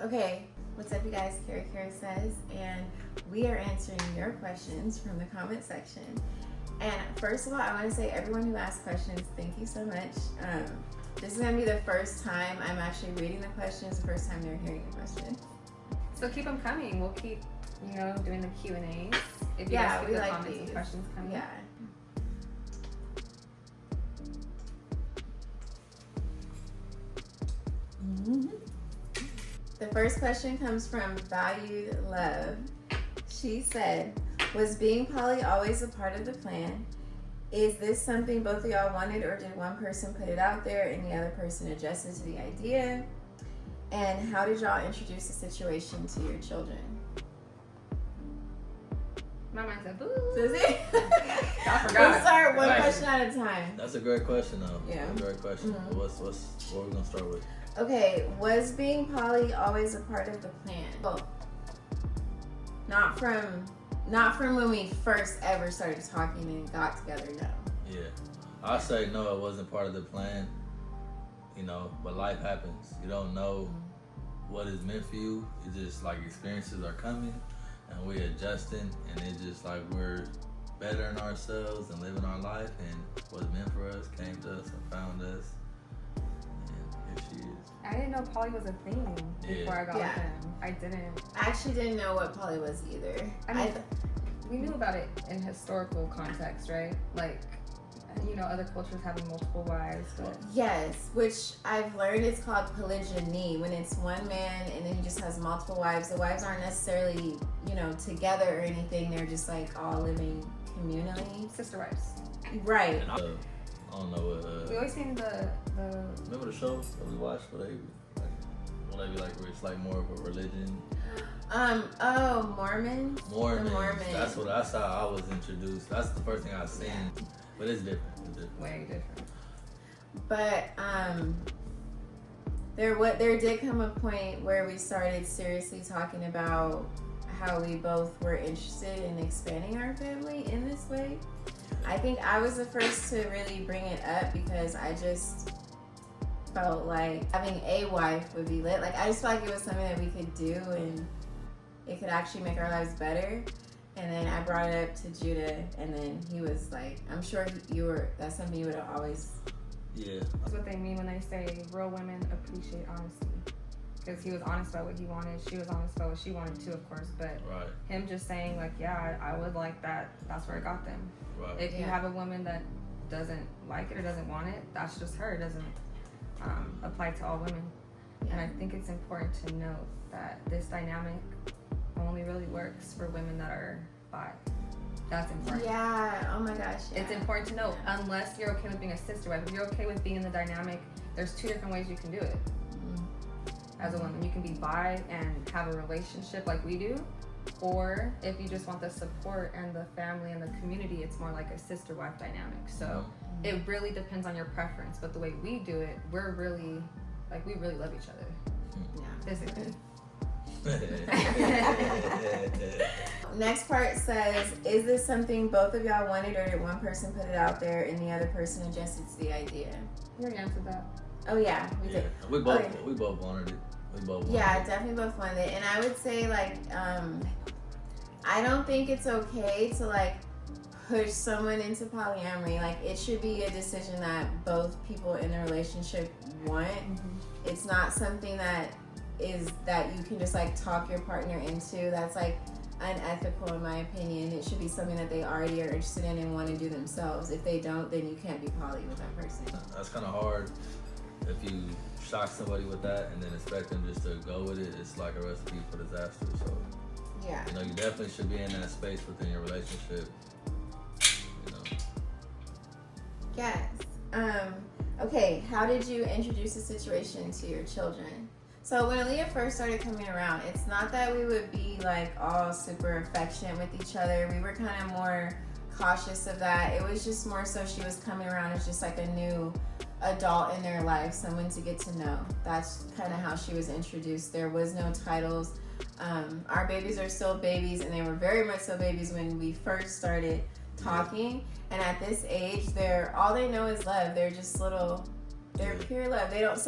Okay, what's up, you guys? Kiarrasays, and we are answering your questions from the comment section. And first of all, I want to say everyone who asked questions, thank you so much. This is going to be the first time I'm actually reading the questions, the first time they're hearing the question. So keep them coming. We'll keep, doing the Q&As. If you guys keep the like comments these. and questions coming. Yeah. Mm-hmm. The first question comes from Valued Love. She said, was being poly always a part of the plan? Is this something both of y'all wanted, or did one person put it out there and the other person adjusted to the idea? And how did y'all introduce the situation to your children? My mind said, boo. Susie? I forgot. We'll start one question at a time. That's a great question, though. Yeah. That's a great question. Mm-hmm. What are we gonna start with? Okay, was being poly always a part of the plan? Well, not from when we first ever started talking and got together, no. Yeah, I say no, it wasn't part of the plan. But life happens. You don't know what is meant for you. It's just like experiences are coming, and we're adjusting, and it's just like we're bettering ourselves and living our life, and what's meant for us came to us and found us, and here she is. I didn't know poly was a thing before I got with him. I didn't. I actually didn't know what poly was either. I mean, we knew about it in historical context, right? Like, other cultures having multiple wives, but... Yes, which I've learned it's called polygyny, when it's one man and then he just has multiple wives. The wives aren't necessarily, together or anything. They're just like all living communally. Sister wives. Right. And I don't know what... We always seen the... Remember the show that we watched where where it's like more of a religion? Mormons? Mormons. That's how I was introduced. That's the first thing I seen. Yeah. But it's different. Way different. But there did come a point where we started seriously talking about how we both were interested in expanding our family in this way. I think I was the first to really bring it up because I just felt like having a wife would be lit. Like, I just felt like it was something that we could do and it could actually make our lives better. And then I brought it up to Judah, and then he was like, I'm sure that's something you would have always... Yeah. That's what they mean when they say real women appreciate honesty. Because he was honest about what he wanted, she was honest about what she wanted too, of course, but him just saying like, yeah, I would like that, that's where it got them. Right. If you have a woman that doesn't like it or doesn't want it, that's just her. It doesn't apply to all women. Yeah. And I think it's important to note that this dynamic only really works for women that are bi. That's important. Yeah, oh my gosh. Yeah. It's important to note, unless you're okay with being a sister wife. If you're okay with being in the dynamic, there's two different ways you can do it. As a woman, you can be bi and have a relationship like we do, or if you just want the support and the family and the community, it's more like a sister wife dynamic. So it really depends on your preference, but the way we do it, we really love each other. Yeah. Physically. Next part says, is this something both of y'all wanted, or did one person put it out there and the other person adjusted to the idea? You already answered that. Oh yeah, we did. We both wanted it. We both wanted it. it. Definitely both wanted it. And I would say I don't think it's okay to push someone into polyamory. Like, it should be a decision that both people in the relationship want. It's not something that you can just talk your partner into. That's unethical in my opinion. It should be something that they already are interested in and want to do themselves. If they don't, then you can't be poly with that person. That's kind of hard if you shock somebody with that and then expect them just to go with it. It's like a recipe for disaster. So yeah, you definitely should be in that space within your relationship. Yes. Okay, how did you introduce the situation to your children? So when Aaliyah first started coming around, it's not that we would be all super affectionate with each other. We were kind of more cautious of that. It was just more so she was coming around as just a new adult in their life, someone to get to know. That's kind of how she was introduced. There was no titles. Our babies are still babies, and they were very much so babies when we first started talking. And at this age, all they know is love. They're just they're pure love. They don't,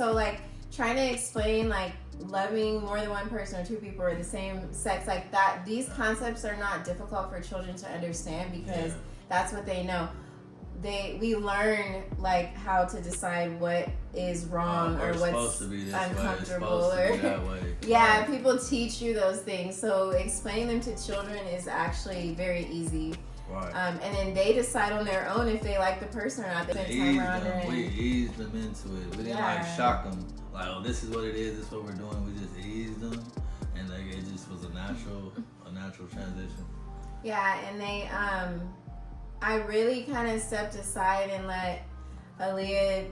trying to explain like loving more than one person or two people or the same sex like that, these concepts are not difficult for children to understand because that's what they know. We learn like how to decide what is wrong or what's uncomfortable or people teach you those things, so explaining them to children is actually very easy. Right. And then they decide on their own if they like the person or not. They spend time around her. We eased them into it. We didn't like shock them. Like, oh, this is what it is. This is what we're doing. We just eased them, and like it just was a natural transition. Yeah, and they I really kind of stepped aside and let Aaliyah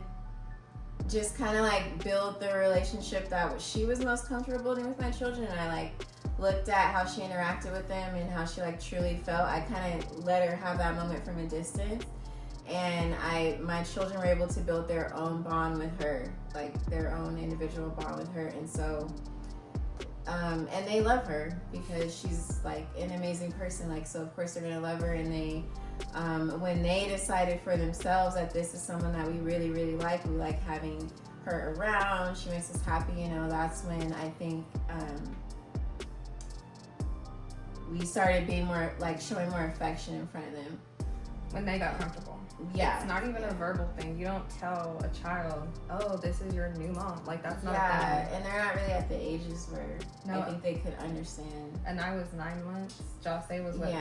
just kind of like build the relationship that she was most comfortable in with my children, and I like looked at how she interacted with them and how she like truly felt. I kind of let her have that moment from a distance, and my children were able to build their own bond with her, like their own individual bond with her, and so and they love her because she's like an amazing person, like, so of course they're gonna love her. And they when they decided for themselves that this is someone that we really, really like, we like having her around, she makes us happy, you know, that's when I think we started being more like showing more affection in front of them. When they got comfortable. Yeah. It's not even a verbal thing. You don't tell a child, oh, this is your new mom. Like, that's not a thing. And they're not really at the ages where I think they could understand. And I was 9 months. Jose was what, 3?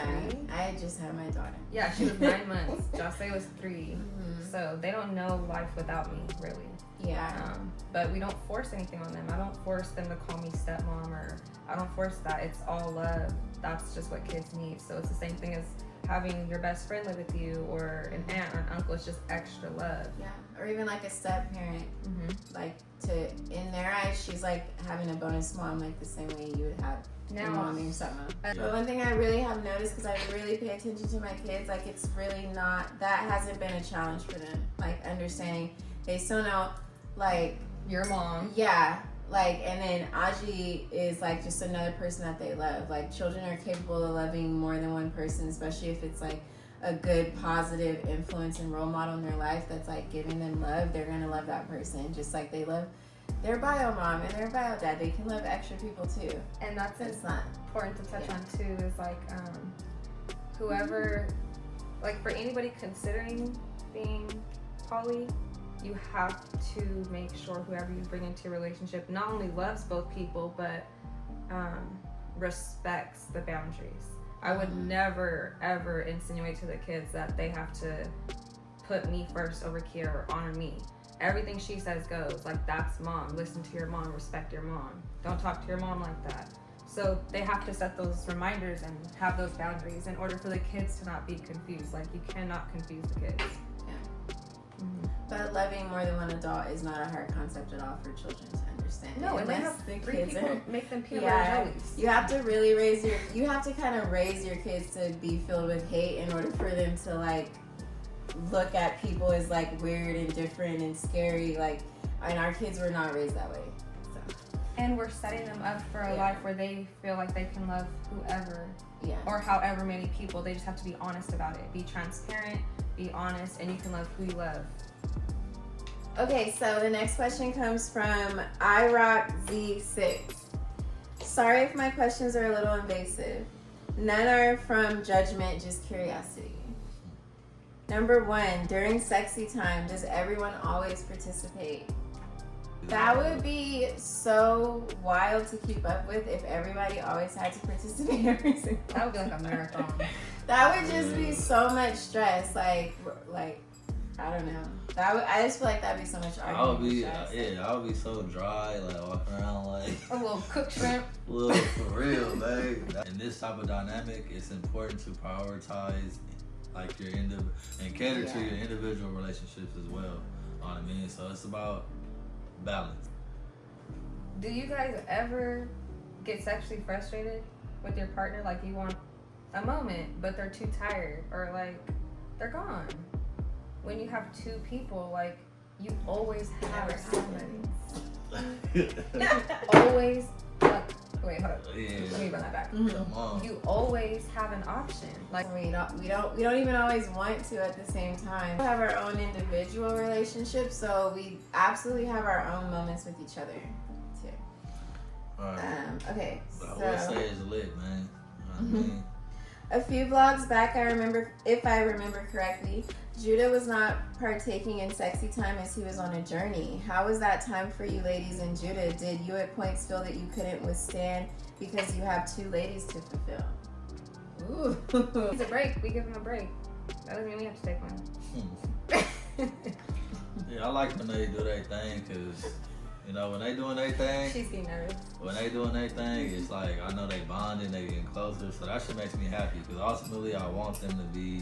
I just had my daughter. Yeah, she was 9 months. Jose was 3. Mm-hmm. So they don't know life without me, really. Yeah. But we don't force anything on them. I don't force them to call me stepmom, or I don't force that. It's all love. That's just what kids need. So it's the same thing as having your best friend live with you, or an aunt or an uncle. It's just extra love. Yeah, or even like a step parent. Mm-hmm. Like, in their eyes, she's like having a bonus mom, like the same way you would have your mom and your stepmom. But one thing I really have noticed, because I really pay attention to my kids, like it's really not, that hasn't been a challenge for them. Like understanding, they still know, like your mom. Yeah. Like, and then Aji is like just another person that they love. Like, children are capable of loving more than one person, especially if it's like a good positive influence and role model in their life that's like giving them love. They're gonna love that person just like they love their bio mom and their bio dad. They can love extra people too. And that's it's not important to touch on too, is like whoever, like for anybody considering being poly, you have to make sure whoever you bring into your relationship not only loves both people, but respects the boundaries. I would never, ever insinuate to the kids that they have to put me first over Kiara or honor me. Everything she says goes. Like, that's mom. Listen to your mom. Respect your mom. Don't talk to your mom like that. So they have to set those reminders and have those boundaries in order for the kids to not be confused. Like, you cannot confuse the kids. But loving more than one adult is not a hard concept at all for children to understand. No, and they have the 3 kids people make them peanut butter jellies. You have to really you have to kind of raise your kids to be filled with hate in order for them to like look at people as like weird and different and scary. Like, and our kids were not raised that way. So. And we're setting them up for a life where they feel like they can love whoever or however many people. They just have to be honest about it. Be transparent, be honest, and you can love who you love. Okay, so the next question comes from iRockZ6. Sorry if my questions are a little invasive. None are from judgment, just curiosity. Number 1, during sexy time, does everyone always participate? That would be so wild to keep up with if everybody always had to participate every single That would be like a marathon. That would just be so much stress. Like I don't know. I just feel like that'd be so much argument. I would be so dry, like walking around like a little cooked shrimp. For real, babe. In this type of dynamic, it's important to prioritize like your and cater to your individual relationships as well. You know what I mean? So it's about balance. Do you guys ever get sexually frustrated with your partner? Like, you want a moment, but they're too tired, or like they're gone. When you have 2 people, like, you always have somebody. Always fuck Wait, hold up. Yeah. Let me run that back. Come on. You always have an option. Like, We don't even always want to at the same time. We have our own individual relationships, so we absolutely have our own moments with each other too. Alright. Okay, But I so would say it's lit, man. You know what I mean? a few vlogs back, if I remember correctly, Judah was not partaking in sexy time as he was on a journey. How was that time for you ladies and Judah? Did you at points feel that you couldn't withstand because you have 2 ladies to fulfill? Ooh. it's a break. We give them a break. That doesn't mean we have to take one. Yeah, I like when they do their thing, because, you know, when they doing their thing, She's getting nervous. when they doing their thing, it's like, I know they bonding, they getting closer, so that shit makes me happy, because ultimately I want them to be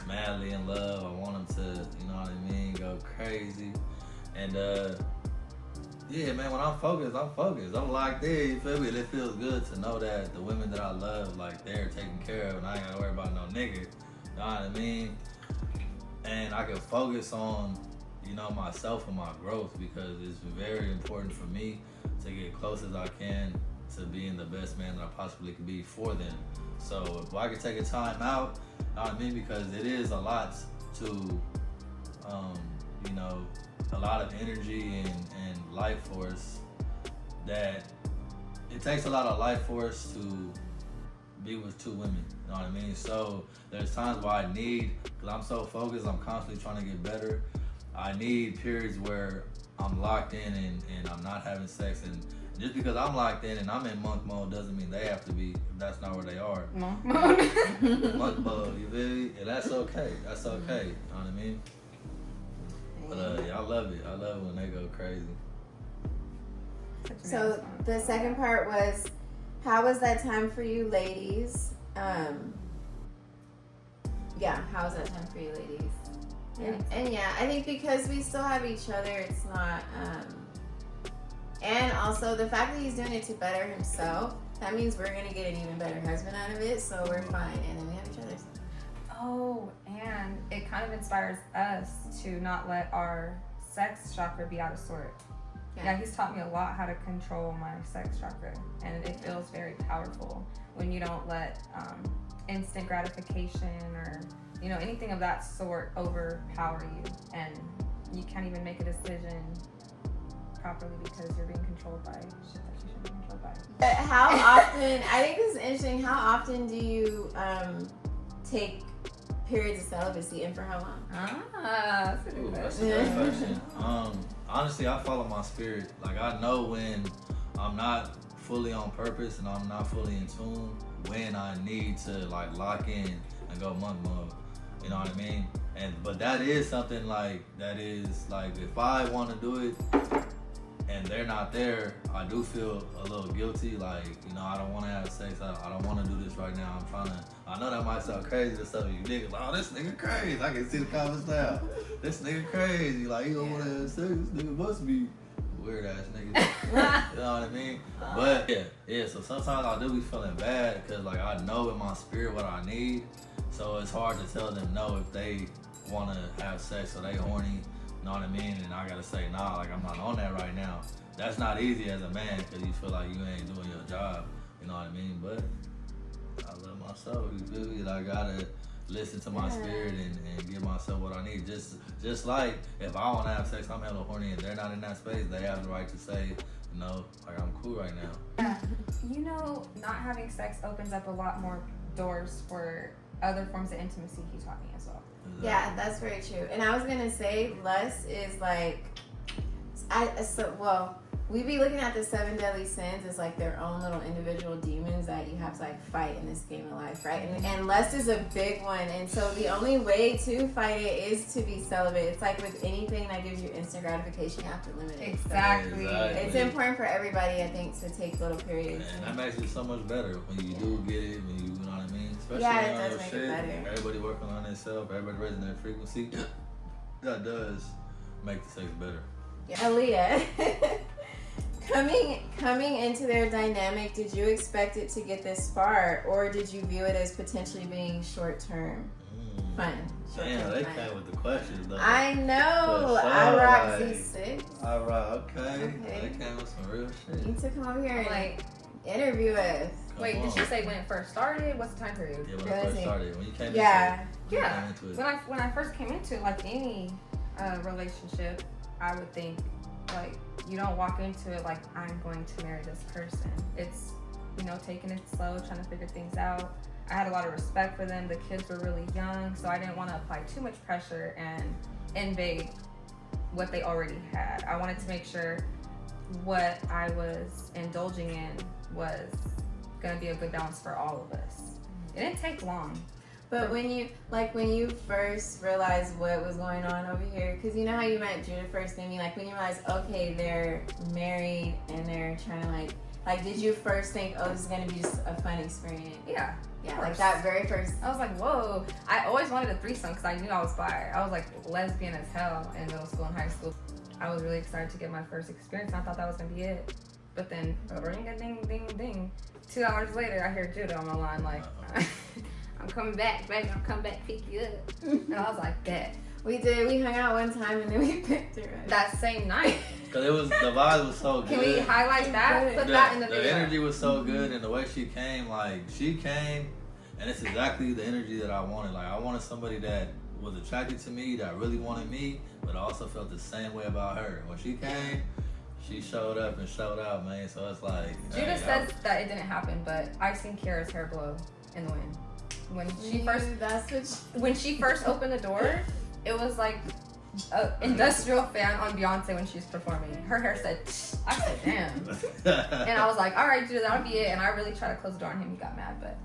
madly in love. I want them to, you know what I mean, go crazy. And yeah, man, when I'm focused, I'm locked in, you feel me? And it feels good to know that the women that I love, like, they're taken care of and I ain't gotta worry about no nigga, you know what I mean? And I can focus on, you know, myself and my growth, because it's very important for me to get close as I can to being the best man that I possibly can be for them. So if I can take a time out, you know what I mean, because it is a lot to, you know, a lot of energy and life force, that it takes a lot of life force to be with 2 women, you know what I mean? So there's times where I need, because I'm so focused, I'm constantly trying to get better, I need periods where I'm locked in and I'm not having sex. And just because I'm locked in and I'm in monk mode doesn't mean they have to be, if that's not where they are. Monk mode. Monk mode, you feel me? And that's okay. That's okay. You know what I mean? But yeah, I love it. I love it when they go crazy. So the second part was, how was that time for you ladies? Yeah, how was that time for you ladies? And yeah, I think because we still have each other, it's not, and also the fact that he's doing it to better himself, that means we're gonna get an even better husband out of it, so we're fine, and then we have each other. Oh, and it kind of inspires us to not let our sex chakra be out of sort. Yeah, he's taught me a lot how to control my sex chakra, and it feels very powerful when you don't let instant gratification or, you know, anything of that sort overpower you, and you can't even make a decision properly because you're being controlled by shit that you shouldn't be controlled by. How often, I think this is interesting, how often do you take periods of celibacy, and for how long? That's a good Ooh, that's a question. great question. Honestly, I follow my spirit. Like, I know when I'm not fully on purpose and I'm not fully in tune, when I need to, like, lock in and go monk mode. You know what I mean? But that is something, like, that is, like, if I want to do it and they're not there, I do feel a little guilty. Like, you know, I don't want to have sex. I don't want to do this right now. I'm trying to, I know that might sound crazy to some of you niggas. Like, oh, this nigga crazy. I can see the comments now. This nigga crazy. Like, he don't want to have sex. This nigga must be weird ass nigga. You know what I mean? But yeah. So sometimes I do be feeling bad because, like, I know in my spirit what I need. So it's hard to tell them no if they want to have sex or they horny. You know what I mean? And I gotta say, nah, like, I'm not on that right now. That's not easy as a man because you feel like you ain't doing your job. You know what I mean? But I love myself. You feel me? I gotta listen to my spirit and give myself what I need. Just like if I want to have sex, I'm hella horny and they're not in that space, they have the right to say, you know, like, I'm cool right now. Yeah. You know, not having sex opens up a lot more doors for other forms of intimacy, he taught me as well. Yeah, that's very true. And I was gonna say, lust is like, we be looking at the 7 deadly sins as like their own little individual demons that you have to like fight in this game of life, right? And lust is a big one. And so the only way to fight it is to be celibate. It's like with anything that gives you instant gratification, you have to limit it. Exactly. So it's important for everybody, I think, to take little periods. And that makes it so much better when you do get it, when you know what I mean? Especially it on does your make shit. it better. Everybody working on themselves, everybody raising their frequency. That does make the sex better. Yeah. Aaliyah, coming into their dynamic, did you expect it to get this far, or did you view it as potentially being short-term fun? Damn, they came with the questions though. I know. Sure, I rock like, Z6. All right, okay. They came with some real shit. You need to come over here and Like, interview us. Wait, did you say when it first started? What's the time period? Yeah, when it first started. When you came Yeah. into it. When I first came into it, like any relationship, I would think like you don't walk into it like I'm going to marry this person. It's, you know, taking it slow, trying to figure things out. I had a lot of respect for them. The kids were really young, so I didn't want to apply too much pressure and invade what they already had. I wanted to make sure what I was indulging in was going to be a good balance for all of us. It didn't take long. But when you first realized what was going on over here, because you know how you met Judah first, I mean, like when you realized, okay, they're married and they're trying to like did you first think, oh, this is gonna be just a fun experience? Yeah, like that very first. I was like, whoa. I always wanted a threesome because I knew I was bi. I was like lesbian as hell in middle school and high school. I was really excited to get my first experience, and I thought that was gonna be it. But then, ring a ding ding ding. 2 hours later, I hear Judah on my line like, I'm coming back, baby. I'm coming back to pick you up. And I was like, bet. We did. We hung out one time and then we picked her up. That same night. Cause the vibe was so good. Can we highlight that? Put that in the video. The energy was so good, and the way she came, and it's exactly the energy that I wanted. Like I wanted somebody that was attracted to me, that really wanted me, but I also felt the same way about her. When she came, she showed up and showed out, man. So it's like Judah says that it didn't happen, but I seen Kiara's hair blow in the wind. When she first opened the door, it was like an industrial fan on Beyonce when she was performing. Her hair said, I said, damn. And I was like, all right, Judah, that'll be it. And I really tried to close the door on him. He got mad, but.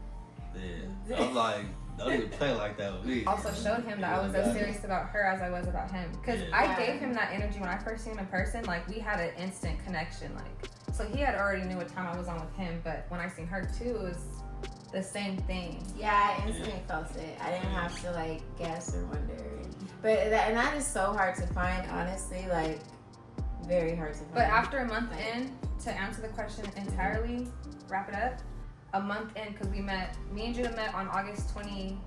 Yeah. I was like, don't even play like that with me. Also showed him that I was as serious about her as I was about him. Because I gave him that energy when I first seen him in person. Like, we had an instant connection. Like, so he had already knew what time I was on with him. But when I seen her too, it was the same thing. Yeah, I instantly felt it. I didn't have to like guess or wonder. But that is so hard to find, honestly, like very hard to find. But after a month in, to answer the question entirely, wrap it up, a month in, because me and Judah met on August 27th,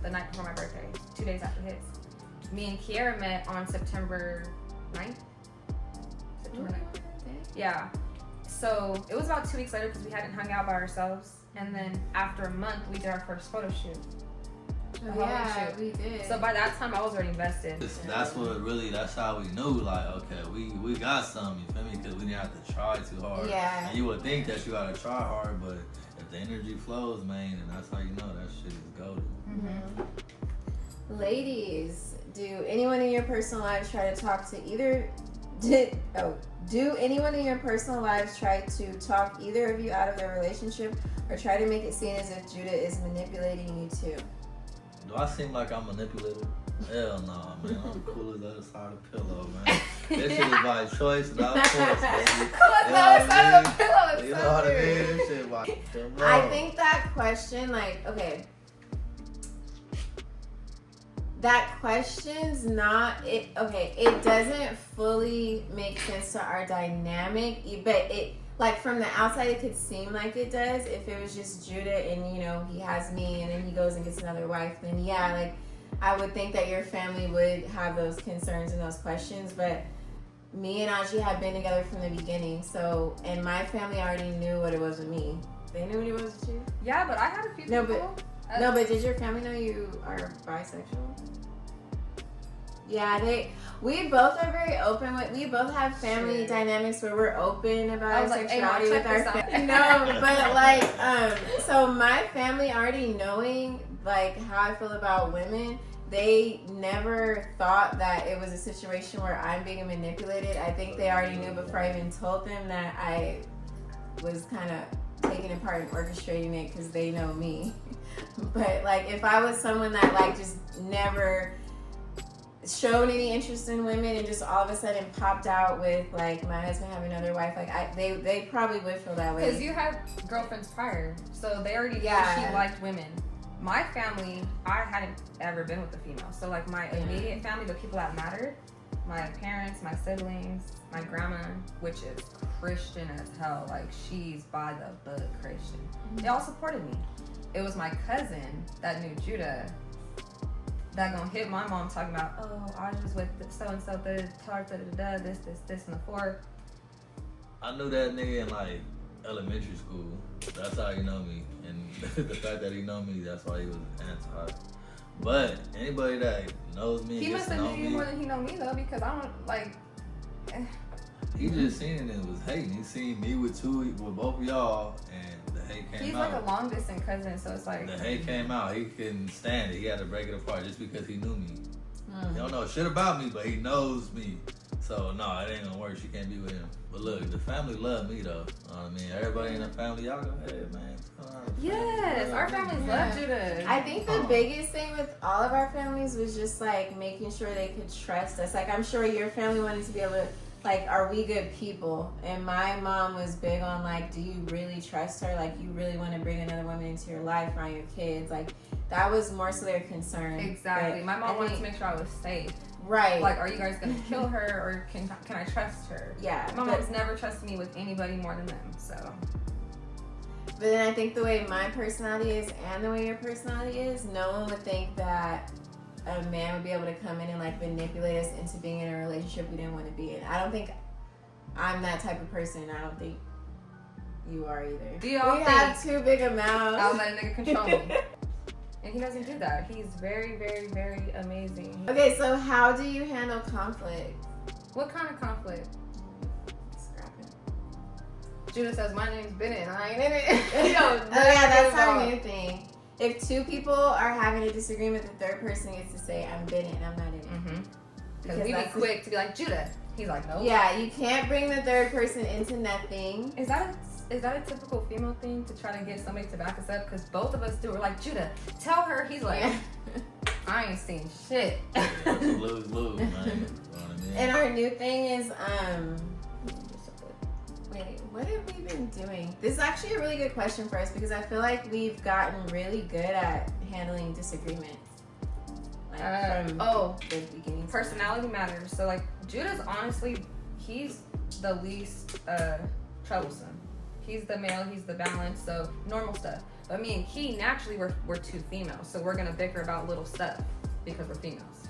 the night before my birthday, 2 days after his. Me and Kiara met on September 9th. September 9th. Yeah. So it was about 2 weeks later because we hadn't hung out by ourselves. And then after a month, we did our first photo shoot. Yeah, we did. So by that time, I was already invested. That's how we knew, like, okay, we got something, you feel me? Because we didn't have to try too hard. Yeah. And you would think that you gotta try hard, but if the energy flows, man, and that's how you know that shit is golden. Mm-hmm. Ladies, do anyone in your personal lives try to talk to either... Do anyone in your personal lives try to talk either of you out of their relationship or try to make it seem as if Judah is manipulating you too? Do I seem like I'm manipulated? Hell no, man. I'm cool as the other side of the pillow, man. This shit is by choice, not force, baby. Cool as the other side of the pillow. You know what I mean? This shit by I think that question, like, okay. That question's not it. Okay, it doesn't fully make sense to our dynamic, but it, like, from the outside, it could seem like it does. If it was just Judah and, you know, he has me and then he goes and gets another wife, then yeah, like, I would think that your family would have those concerns and those questions. But me and Aji have been together from the beginning, so, and my family already knew what it was with me. They knew what it was with you? Yeah, but I had a few people. No, but did your family know you are bisexual? Yeah, we both are very open with. We both have family dynamics where we're open about our sexuality with our family. No, but like, so my family already knowing like how I feel about women, they never thought that it was a situation where I'm being manipulated. I think they already knew before I even told them that I was kind of taking it part and orchestrating it because they know me. But like, if I was someone that like just never showed any interest in women and just all of a sudden popped out with like my husband having another wife, like they probably would feel that way. Because you had girlfriends prior, so they already knew she liked women. My family, I hadn't ever been with a female, so like my immediate family, the people that mattered, my parents, my siblings, my grandma, which is Christian as hell, like she's by the book Christian. They all supported me. It was my cousin that knew Judah that gonna hit my mom talking about, oh, I was just with so and so, this, and the fourth. I knew that nigga in like elementary school. That's how he know me, and the fact that he know me, that's why he was anti. But anybody that knows me, He gets must to have know knew you me, more than he know me though, because I don't like. he just seen it and was hating. He seen me with both of y'all, and the hate came He's out. like a long distance cousin, so it's like. The hate came out. He couldn't stand it. He had to break it apart just because he knew me. He don't know shit about me, but he knows me. So no, it ain't gonna work. She can't be with him. But look, the family love me though. You know what I mean? Everybody in the family, y'all go ahead, man. Yes, our families love Judah. I think the biggest thing with all of our families was just like making sure they could trust us. Like I'm sure your family wanted to be able to, like, are we good people? And my mom was big on like, do you really trust her? Like you really want to bring another woman into your life around your kids? Like that was more so their concern. Exactly. But My mom wanted to make sure I was safe. Right. Like, are you guys gonna kill her, or can I trust her? Yeah. My mom's never trusted me with anybody more than them. So. But then I think the way my personality is and the way your personality is, no one would think that a man would be able to come in and like manipulate us into being in a relationship we didn't want to be in. I don't think I'm that type of person. I don't think you are either. Do y'all we think have too big a mouth? I'll let a nigga control me? And he doesn't do that. He's very, very, very amazing. Okay, so how do you handle conflict? What kind of conflict? Scrapping. Judah says, my name's Bennett and I ain't in it. Oh yeah, that's our new thing. If two people are having a disagreement, the third person gets to say, I'm Bennett and I'm not in it. Mm-hmm. Because we be quick to be like, Judah. He's like, no. Yeah, you can't bring the third person into nothing. Is that a typical female thing to try to get somebody to back us up? Because both of us do. We're like, Judah, tell her. He's like, I ain't seen shit. Lose, man. You know what I mean? And our new thing is, wait, what have we been doing? This is actually a really good question for us because I feel like we've gotten really good at handling disagreements. Like from the beginning. Personality matters. So like, Judah's honestly, he's the least troublesome. He's the male, he's the balance, so normal stuff. But me and Key, naturally, we're two females, so we're gonna bicker about little stuff because we're females.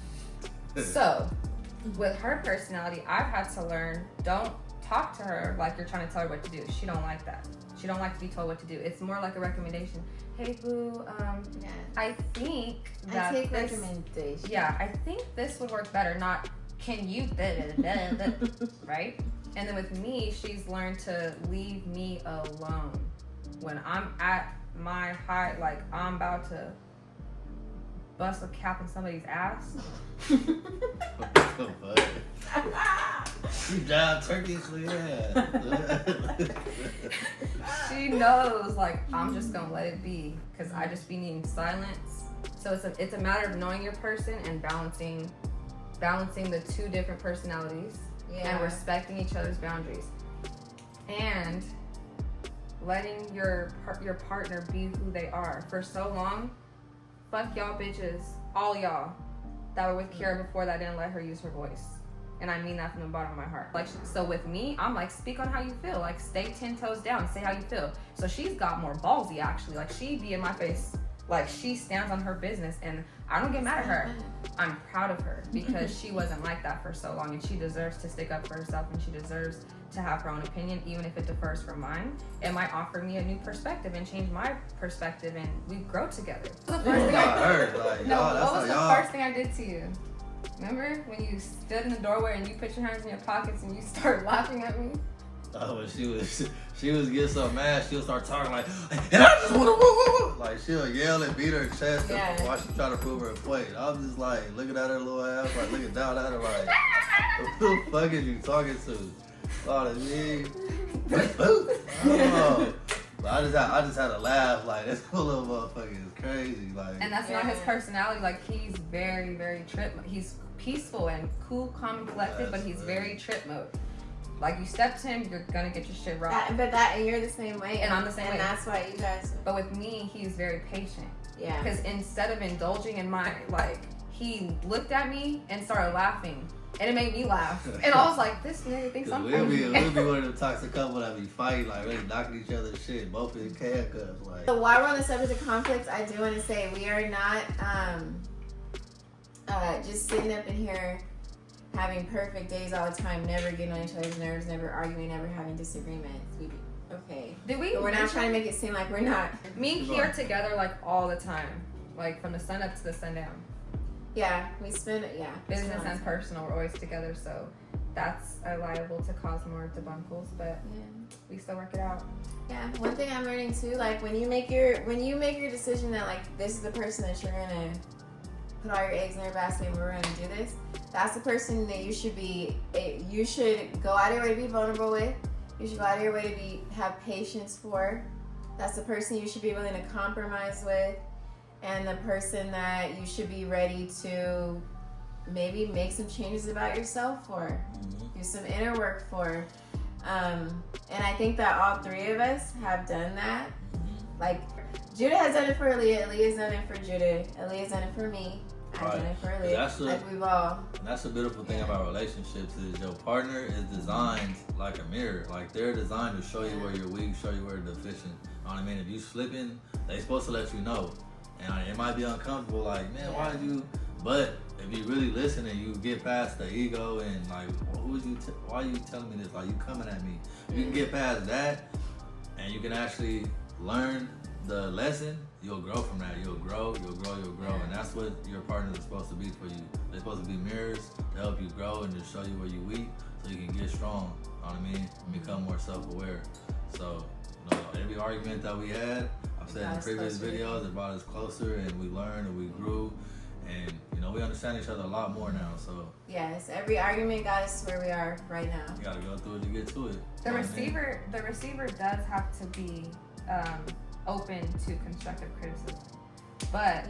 So, with her personality, I've had to learn, don't talk to her like you're trying to tell her what to do. She don't like that. She don't like to be told what to do. It's more like a recommendation. Hey, boo, I think that I take recommendations. Yeah, I think this would work better, not can you, right? And then with me, she's learned to leave me alone. When I'm at my height, like I'm about to bust a cap in somebody's ass. What the fuck? You died turkishly, yeah. She knows, like, I'm just gonna let it be because I just be needing silence. So it's a matter of knowing your person and balancing the two different personalities and respecting each other's boundaries and letting your partner be who they are. For so long, fuck y'all bitches, all y'all that were with Kiara before that didn't let her use her voice. And I mean that from the bottom of my heart. Like, so with me, I'm like, speak on how you feel. Like, stay 10 toes down, say how you feel. So she's got more ballsy, actually. Like, she be in my face. Like, she stands on her business, and I don't get mad at her. I'm proud of her because she wasn't like that for so long, and she deserves to stick up for herself, and she deserves to have her own opinion, even if it differs from mine. It might offer me a new perspective and change my perspective, and we grow together. What was the first thing I did to you? Remember when you stood in the doorway and you put your hands in your pockets and you started laughing at me? Oh, when she was getting so mad, she'll start talking like, and I just want to, like she'll yell and beat her chest while she try to prove her point. I'm just like looking at her little ass, like looking down at her like, who the fuck is you talking to? Oh, me? I don't know. But I just had to laugh like this little motherfucker is crazy. Like, and that's not his personality. Like, he's very, very trip. He's peaceful and cool, calm, and collected, but he's very trip mode. Like, you step to him, you're gonna get your shit right. But you're the same way, and I'm the same way. And that's why you guys. But with me, he's very patient. Yeah. Because instead of indulging in my he looked at me and started laughing. And it made me laugh. And I was like, this nigga thinks I'm crazy. We'll be one of them toxic couple that be fighting, like really knocking each other's shit, both in handcuffs. Like. So while we're on the subject of conflicts, I do want to say we are not just sitting up in here having perfect days all the time, never getting on each other's nerves, never arguing, never having disagreements. Okay. Did we? But we're not trying to make it seem like we're not. Me and Key are together like all the time, like from the sun up to the sundown. Yeah, we spend it. Yeah. Business and personal, we're always together, so that's liable to cause more debunkles, but Yeah. we still work it out. Yeah. One thing I'm learning too, like when you make your decision that like this is the person that you're gonna put all your eggs in their basket and we're gonna do this, that's the person that you should be. You should go out of your way to be vulnerable with. You should go out of your way to have patience for. That's the person you should be willing to compromise with, and the person that you should be ready to maybe make some changes about yourself for, do some inner work for. And I think that all three of us have done that. Like, Judah has done it for Aaliyah, Aaliyah's done it for Judah, Aaliyah's done it for me, I've done it for Aaliyah. Like, we've all. And that's the beautiful thing about relationships is your partner is designed like a mirror. Like, they're designed to show you where you're weak, show you where you're deficient. You know what I mean? If you slipping, they're supposed to let you know. And it might be uncomfortable, like, man, why did you? But if you really listen and you get past the ego and like, why are you telling me this? Like, you coming at me? You can get past that, and you can actually learn the lesson. You'll grow from that. You'll grow, and that's what your partners are supposed to be for you. They're supposed to be mirrors to help you grow and to show you where you're weak, so you can get strong. You know what I mean? And become more self-aware. So, every argument that we had, I've said in previous videos, it brought us closer, and we learned and we grew, and we understand each other a lot more now. So yes, every argument got us to where we are right now. You gotta go through it to get to it. The receiver does have to be open to constructive criticism, but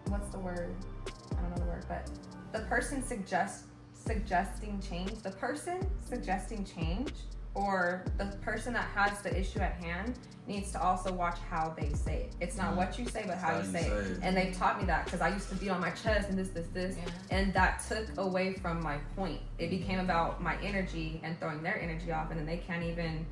what's the word? I don't know the word, but the person suggesting change, or the person that has the issue at hand needs to also watch how they say it. It's not what you say, but how you say it. And they've taught me that because I used to beat on my chest and this, and that took away from my point. It became about my energy and throwing their energy off, and then they can't even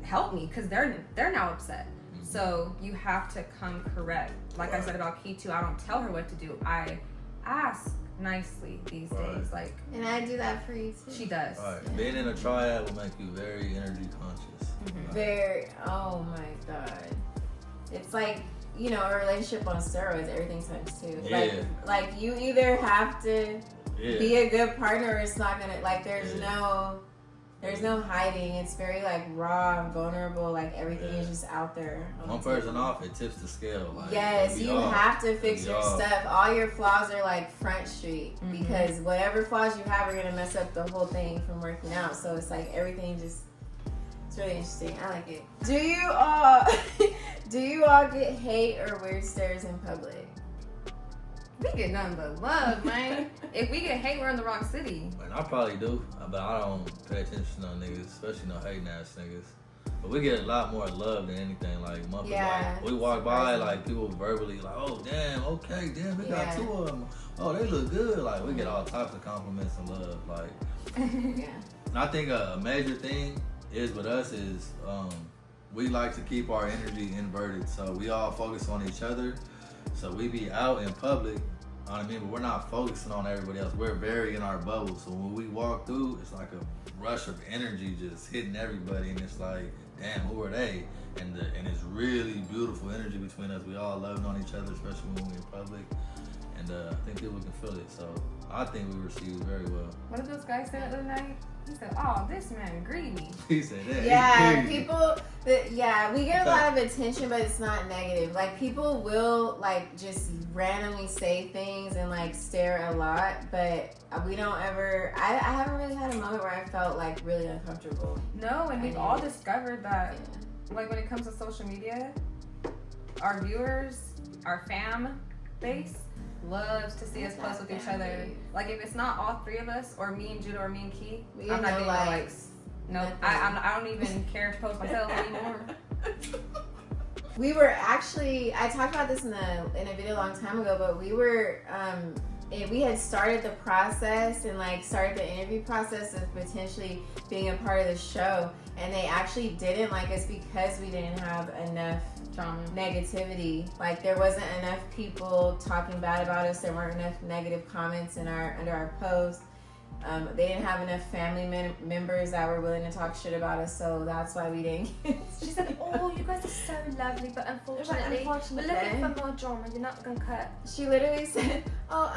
help me because they're now upset. So you have to come correct. Like I said about Key too, I don't tell her what to do. I ask nicely these days, like, and I do that for you too. She does. Being in a triad will make you very energy conscious. Very. Oh my god, it's like a relationship on steroids. Everything times two. Like you either have to be a good partner, or it's not gonna. Like there's no hiding. It's very like raw and vulnerable. Like everything is just out there. One person off, it tips the scale. Like, yes, you have to fix your stuff. All your flaws are like Front Street, because whatever flaws you have are gonna mess up the whole thing from working out. So it's like everything just. It's really interesting. I like it. Do you all get hate or weird stares in public? We get nothing but love, man. If we get hate, we're in the wrong city. Man, I probably do, but I don't pay attention to no niggas, especially no hating ass niggas. But we get a lot more love than anything. Like, like we walk by, like people verbally, like, oh damn, okay, damn, we got two of them. Oh, they look good. Like we get all types of compliments and love. Like, and I think a major thing is with us is we like to keep our energy inverted, so we all focus on each other. So we be out in public, you know what I mean? But we're not focusing on everybody else. We're very in our bubble. So when we walk through, it's like a rush of energy just hitting everybody, and it's like, damn, who are they? And it's really beautiful energy between us. We all loving on each other, especially when we're in public. And I think people can feel it. So I think we received very well. What did those guys say the other night? He said, oh, this man greedy. He said that. Yeah, we get a lot of attention, but it's not negative. Like, people will, like, just randomly say things and, like, stare a lot, but we don't ever, I haven't really had a moment where I felt, like, really uncomfortable. No, and we've all discovered that, like, when it comes to social media, our viewers, our fan base, loves to see us post with each other. Like, if it's not all three of us, or me and Judah, or me and Key, I'm not getting no likes. No, I don't even care to post myself anymore. We were actually, I talked about this in a video a long time ago, but we were, we had started the process and like started the interview process of potentially being a part of the show, and they actually didn't like us because we didn't have enough negativity. Like, there wasn't enough people talking bad about us. There weren't enough negative comments under our posts, They didn't have enough family members that were willing to talk shit about us, so that's why we didn't get She said, "Oh, you guys are so lovely, but unfortunately, we're looking for more drama. You're not gonna cut." She literally said, "Oh,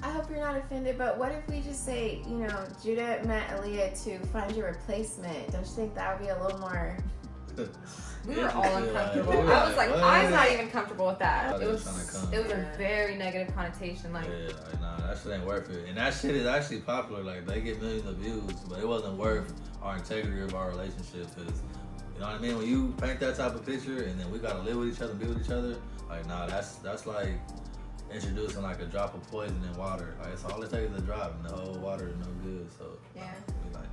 I hope you're not offended, but what if we just say, you know, Judah met Aaliyah to find your replacement? Don't you think that would be a little more?" We were all uncomfortable. Like, I was like, what? I'm not even comfortable with that. Thought It they was was trying to come. it was a very negative connotation. Like, Yeah, like, nah, that shit ain't worth it. And that shit is actually popular. Like, they get millions of views, but it wasn't worth our integrity of our relationship. Cause, you know what I mean? When you paint that type of picture, and then we gotta live with each other, be with each other. Like, nah, that's like introducing like a drop of poison in water. Like, it's all it takes is a drop, and the whole water is no good. So Yeah. we like,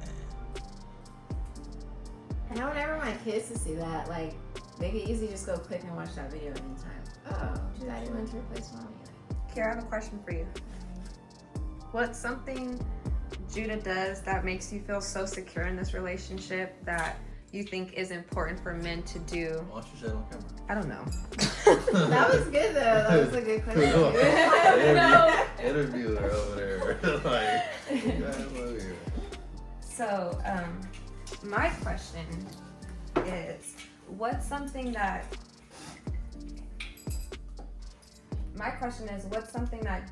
And I would never want my kids to see that. Like, they could easily just go click and watch that video anytime. Oh, Daddy went to replace mommy. Kiara, I have a question for you. What's something Judah does that makes you feel so secure in this relationship that you think is important for men to do? why don't you say it on camera? I don't know. That was good though. That was a good question. Interviewer over there. Like, you guys over here. So, my question is, what's something that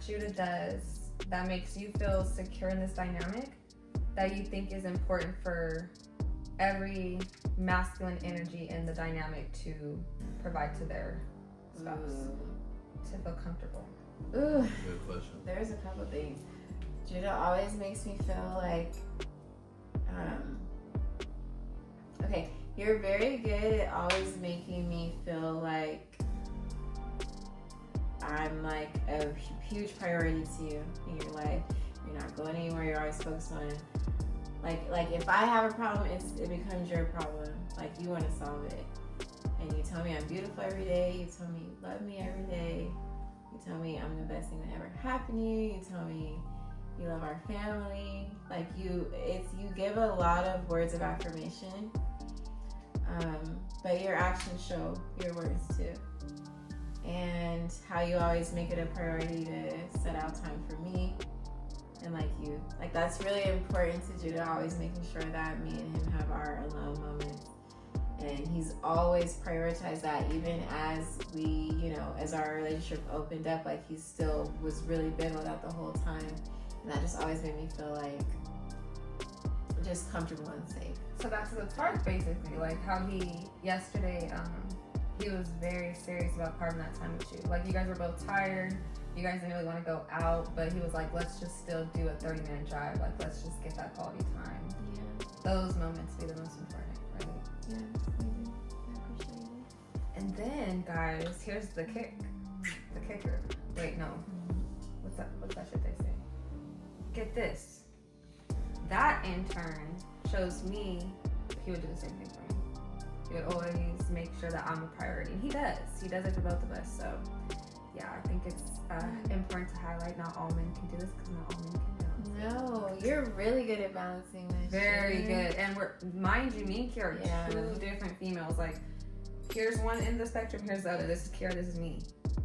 Judah does that makes you feel secure in this dynamic that you think is important for every masculine energy in the dynamic to provide to their spouse to feel comfortable? Ooh, Good question. there's a couple things. Judah always makes me feel like, okay, you're very good at always making me feel like I'm like a huge priority to you in your life. You're not going anywhere. You're always focused on, like if I have a problem, it becomes your problem. Like, you want to solve it, and you tell me I'm beautiful every day. You tell me you love me every day. You tell me I'm the best thing that ever happened to you. You tell me you love our family. Like, you give a lot of words of affirmation. But your actions show your words too. And how you always make it a priority to set out time for me. And like that's really important to Judah, always making sure that me and him have our alone moments. And he's always prioritized that, even as we, you know, as our relationship opened up, like, he still was really big on that the whole time. And that just always made me feel like just comfortable and safe. So back to the talk, basically, like how yesterday, he was very serious about carving that time with you. Like, you guys were both tired. You guys didn't really want to go out, but he was like, let's just still do a 30-minute drive. Like, let's just get that quality time. Yeah. Those moments be the most important, right? Yeah, maybe. I appreciate it. And then, guys, here's the kicker. Wait, no. What's that shit they say? Get this. That, in turn, shows me he would do the same thing for me. He would always make sure that I'm a priority. And he does. He does it for both of us. So, yeah, I think it's important to highlight not all men can do this, because not all men can balance. No, you're really good at balancing this. Very shit. good. And mind you, me and Kiara are two different females. Like, here's one end of the spectrum, here's the other. This is Kiara, this is me.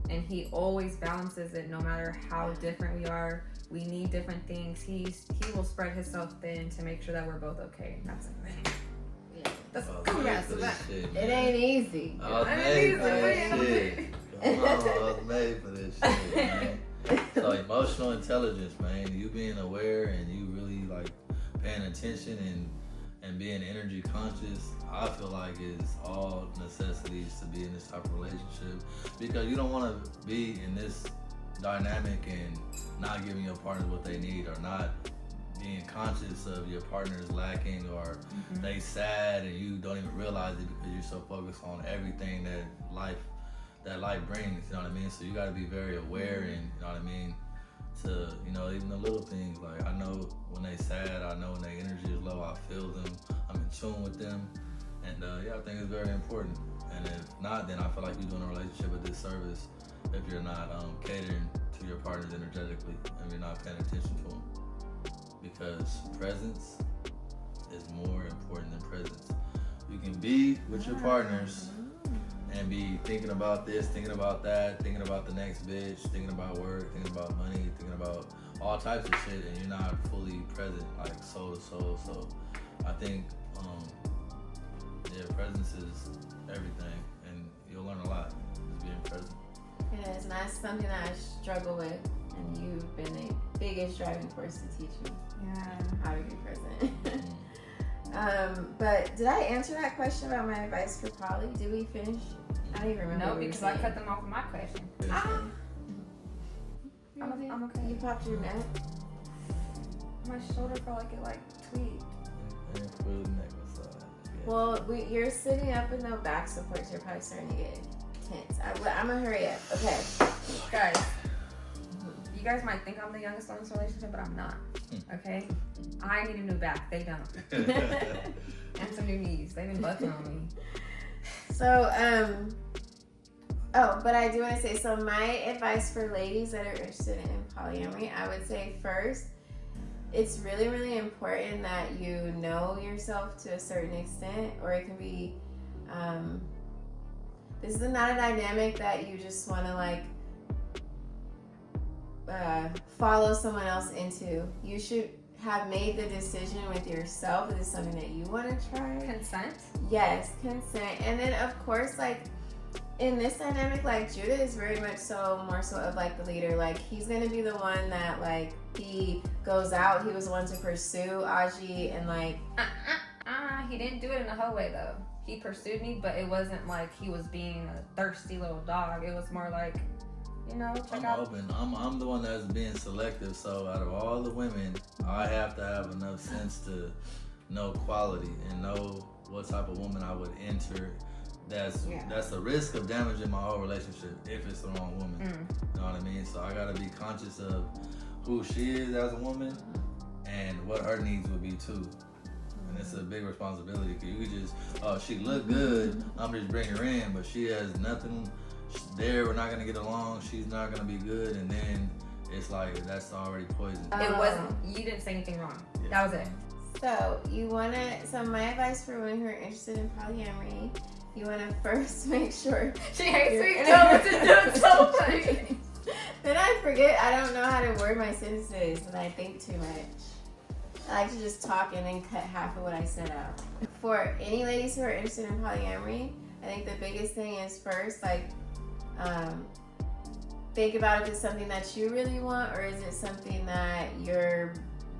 And he always balances it, no matter how different we are. We need different things. He will spread himself thin to make sure that we're both okay. And that's a thing. Yeah. That's I was congrats made to for that. this shit, It man. ain't easy. I was It made ain't for this easy. shit. Come on, I was made for this shit, man. So, emotional intelligence, man. You being aware and you really like paying attention and being energy conscious, I feel like is all necessities to be in this type of relationship, because you don't want to be in this dynamic and not giving your partner what they need, or not being conscious of your partner's lacking, or they sad and you don't even realize it because you're so focused on everything that life brings, you know what I mean? So you got to be very aware, and you know what I mean, to, you know, even the little things. Like, I know when they sad, I know when their energy is low, I feel them, I'm in tune with them, and yeah, I think it's very important. And if not, then I feel like you're doing a relationship a disservice if you're not catering to your partners energetically, and you're not paying attention to them, because presence is more important than presence. You can be with your partners and be thinking about this, thinking about that, thinking about the next bitch, thinking about work, thinking about money, thinking about all types of shit, and you're not fully present, like soul to soul. So I think, presence is everything, and you'll learn a lot just being present. It is, and that's something that I struggle with, and you've been the biggest driving force to teach me how to be present. But did I answer that question about my advice for poly? Did we finish? I don't even remember. No, because I cut them off with my question. I'm okay. You popped your neck? My shoulder felt like it tweaked. And for the neck massage. Yeah. Well, you're sitting up with no back support, so you're probably starting to get tense. I'm gonna hurry up. Okay, guys. You guys might think I'm the youngest on this relationship, but I'm not. Okay? I need a new back. They don't. And some new knees. They've been bucking on me. So, but I do want to say, so my advice for ladies that are interested in polyamory, I would say first, it's really, really important that you know yourself to a certain extent, or it can be, this is not a dynamic that you just want to follow someone else into. You should have made the decision with yourself. Is something that you want to try? Consent? Yes, consent. And then of course, in this dynamic, Judah is very much so more so of the leader. He's gonna be the one that he goes out. He was the one to pursue Aji and he didn't do it in a whole way though. He pursued me, but it wasn't like he was being a thirsty little dog. It was more like, check out. Open. I'm the one that's being selective. So out of all the women, I have to have enough sense to know quality and know what type of woman I would enter. That's a risk of damaging my whole relationship if it's the wrong woman. You know what I mean? So I gotta be conscious of who she is as a woman and what her needs would be too. And it's a big responsibility because you could just, she look good, I'm just bring her in, but she has nothing there, we're not gonna get along, she's not gonna be good, and then it's that's already poison. It wasn't, you didn't say anything wrong. Yeah. That was it. So my advice for women who are interested in polyamory, you wanna first make sure. She hates me to do it so funny. Then I forget, I don't know how to word my sentences when I think too much. I like to just talk and then cut half of what I said out. For any ladies who are interested in polyamory, I think the biggest thing is first, think about if it's something that you really want, or is it something that you're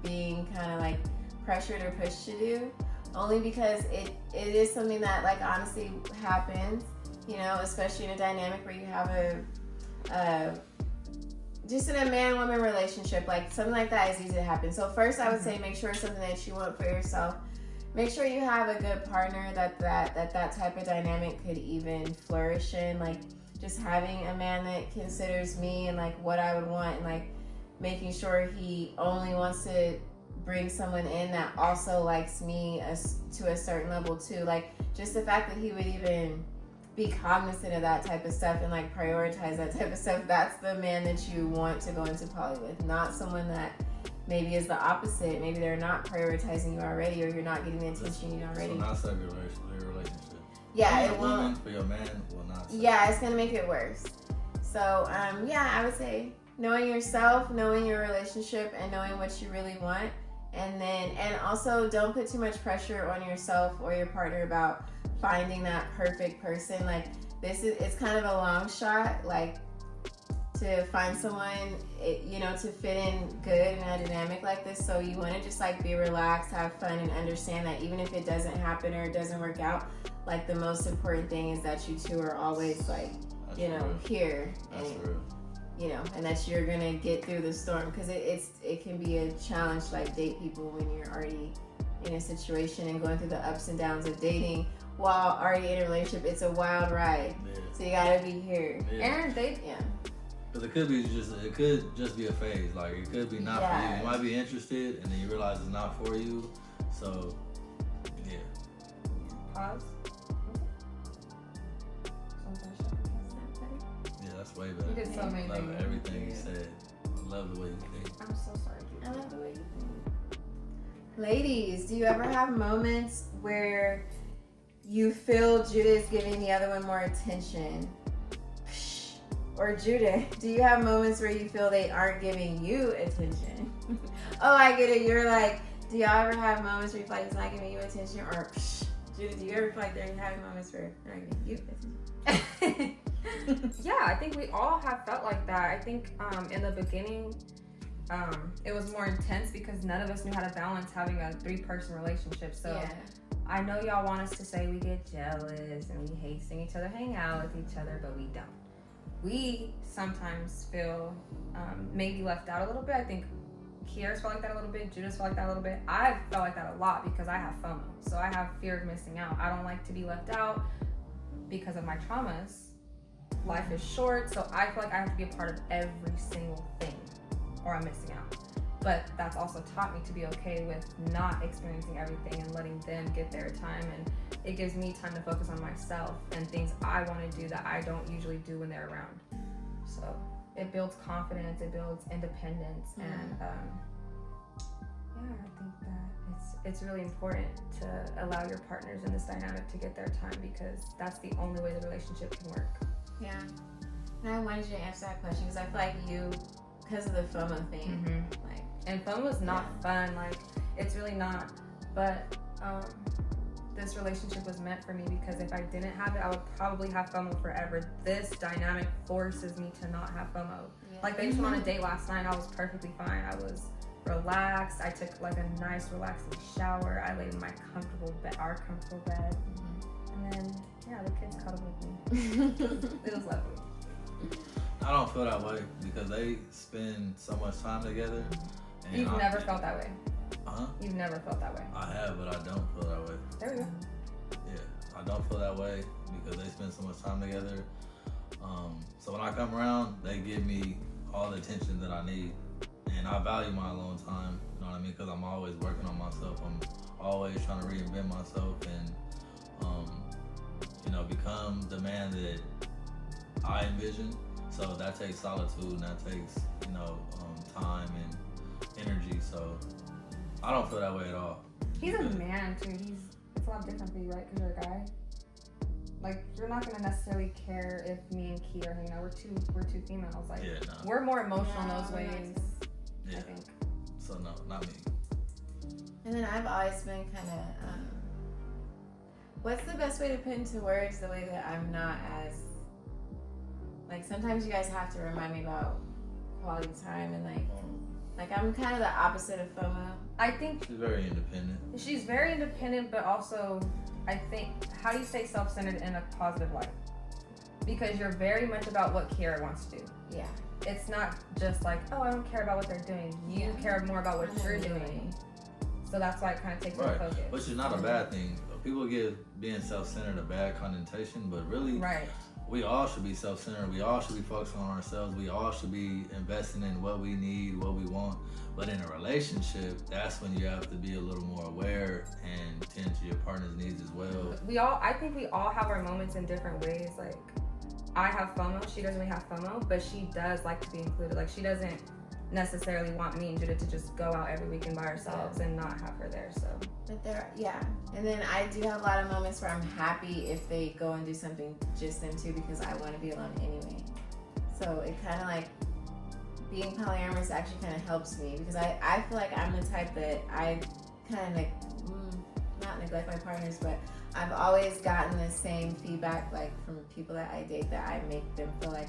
being kind of pressured or pushed to do. Only because it is something that honestly happens, especially in a dynamic where you have just in a man-woman relationship, something like that is easy to happen. So first I would say make sure it's something that you want for yourself. Make sure you have a good partner that type of dynamic could even flourish in. Just having a man that considers me and what I would want, and making sure he only wants to bring someone in that also likes me to a certain level too. Just the fact that he would even be cognizant of that type of stuff and prioritize that type of stuff, that's the man that you want to go into poly with, not someone that maybe is the opposite. Maybe they're not prioritizing you already, or you're not getting the attention you need already. So not save your relationship. Yeah, for it won't. For your man will not. Yeah, it's gonna make it worse. So I would say knowing yourself, knowing your relationship, and knowing what you really want, and also don't put too much pressure on yourself or your partner about finding that perfect person. It's kind of a long shot, to find someone, to fit in good in a dynamic like this. So you want to just be relaxed, have fun, and understand that even if it doesn't happen or it doesn't work out, the most important thing is that you two are always here. That's and, real. And that you're gonna get through the storm, because it can be a challenge to date people when you're already in a situation and going through the ups and downs of dating while already in a relationship. It's a wild ride. Yeah. So you gotta be here. Yeah. And Because it could just be a phase. It could be not for you. You might be interested, and then you realize it's not for you. So, yeah. Pause. Yeah, that's way better. You did so many Love things. everything you said. I love the way you think. I'm so sorry. I love the way you think. Ladies, do you ever have moments where you feel Judah is giving the other one more attention? Or Judah, do you have moments where you feel they aren't giving you attention? Oh, I get it. You're like, do y'all ever have moments where you feel like it's not giving you attention? Or Judah, do you ever feel like they're having moments where they're not giving you attention? Yeah, I think we all have felt like that. I think in the beginning, it was more intense because none of us knew how to balance having a 3-person relationship. So Yeah. I know y'all want us to say we get jealous and we hate seeing each other hang out with each other, but we don't. We sometimes feel maybe left out a little bit. I think Kiarra's felt like that a little bit. Judah's felt like that a little bit. I've felt like that a lot because I have FOMO. So I have fear of missing out. I don't like to be left out because of my traumas. Life is short, so I feel like I have to be a part of every single thing or I'm missing out. But that's also taught me to be okay with not experiencing everything and letting them get their time. And it gives me time to focus on myself and things I want to do that I don't usually do when they're around. So it builds confidence, it builds independence, and I think that it's really important to allow your partners in this dynamic to get their time because that's the only way the relationship can work. Yeah. And I wanted you to answer that question because I feel like you, because of the FOMO thing, like. And FOMO is not fun. Like, it's really not. But this relationship was meant for me because if I didn't have it, I would probably have FOMO forever. This dynamic forces me to not have FOMO. Yeah. Like, they just went on a date last night. I was perfectly fine. I was relaxed. I took like a nice, relaxing shower. I laid in my comfortable bed, our comfortable bed. And then, the kids cuddled with me. It was lovely. I don't feel that way because they spend so much time together. And You've never felt that way. You've never felt that way. I have, but I don't feel that way. There we go. Yeah, I don't feel that way because they spend so much time together. So when I come around, they give me all the attention that I need, and I value my alone time. You know what I mean? Because I'm always working on myself. I'm always trying to reinvent myself and become the man that I envision. So that takes solitude and that takes time and energy. So I don't feel that way at all. He's a man too. It's a lot different for you, right? Because you're a guy. Like, you're not gonna necessarily care if me and Key are hanging out. We're two females. Like, we're more emotional in those ways. Yeah. I think. So no, not me. And then I've always been kind of. What's the best way to put into words the way that I'm not as. Like, sometimes you guys have to remind me about quality time and like I'm kind of the opposite of FOMO. I think she's very independent. She's very independent, but also, I think, how do you stay self-centered in a positive light? Because you're very much about what Kiarra wants to do. Yeah. It's not just like, oh, I don't care about what they're doing. You care more about what you're doing. So that's why it kind of takes your focus. Which is not a bad thing. People give being self-centered a bad connotation, but really, we all should be self-centered. We all should be focusing on ourselves. We all should be investing in what we need, what we want. But in a relationship, that's when you have to be a little more aware and tend to your partner's needs as well. I think we all have our moments in different ways. Like, I have FOMO. She doesn't really have FOMO, but she does like to be included. Like, she doesn't necessarily want me and Judah to just go out every weekend by ourselves and not have her there. So, but and then I do have a lot of moments where I'm happy if they go and do something just them two because I want to be alone anyway. So it kind of like being polyamorous actually kind of helps me because I feel like I'm the type that I kind of not neglect my partners, but I've always gotten the same feedback like from people that I date that I make them feel like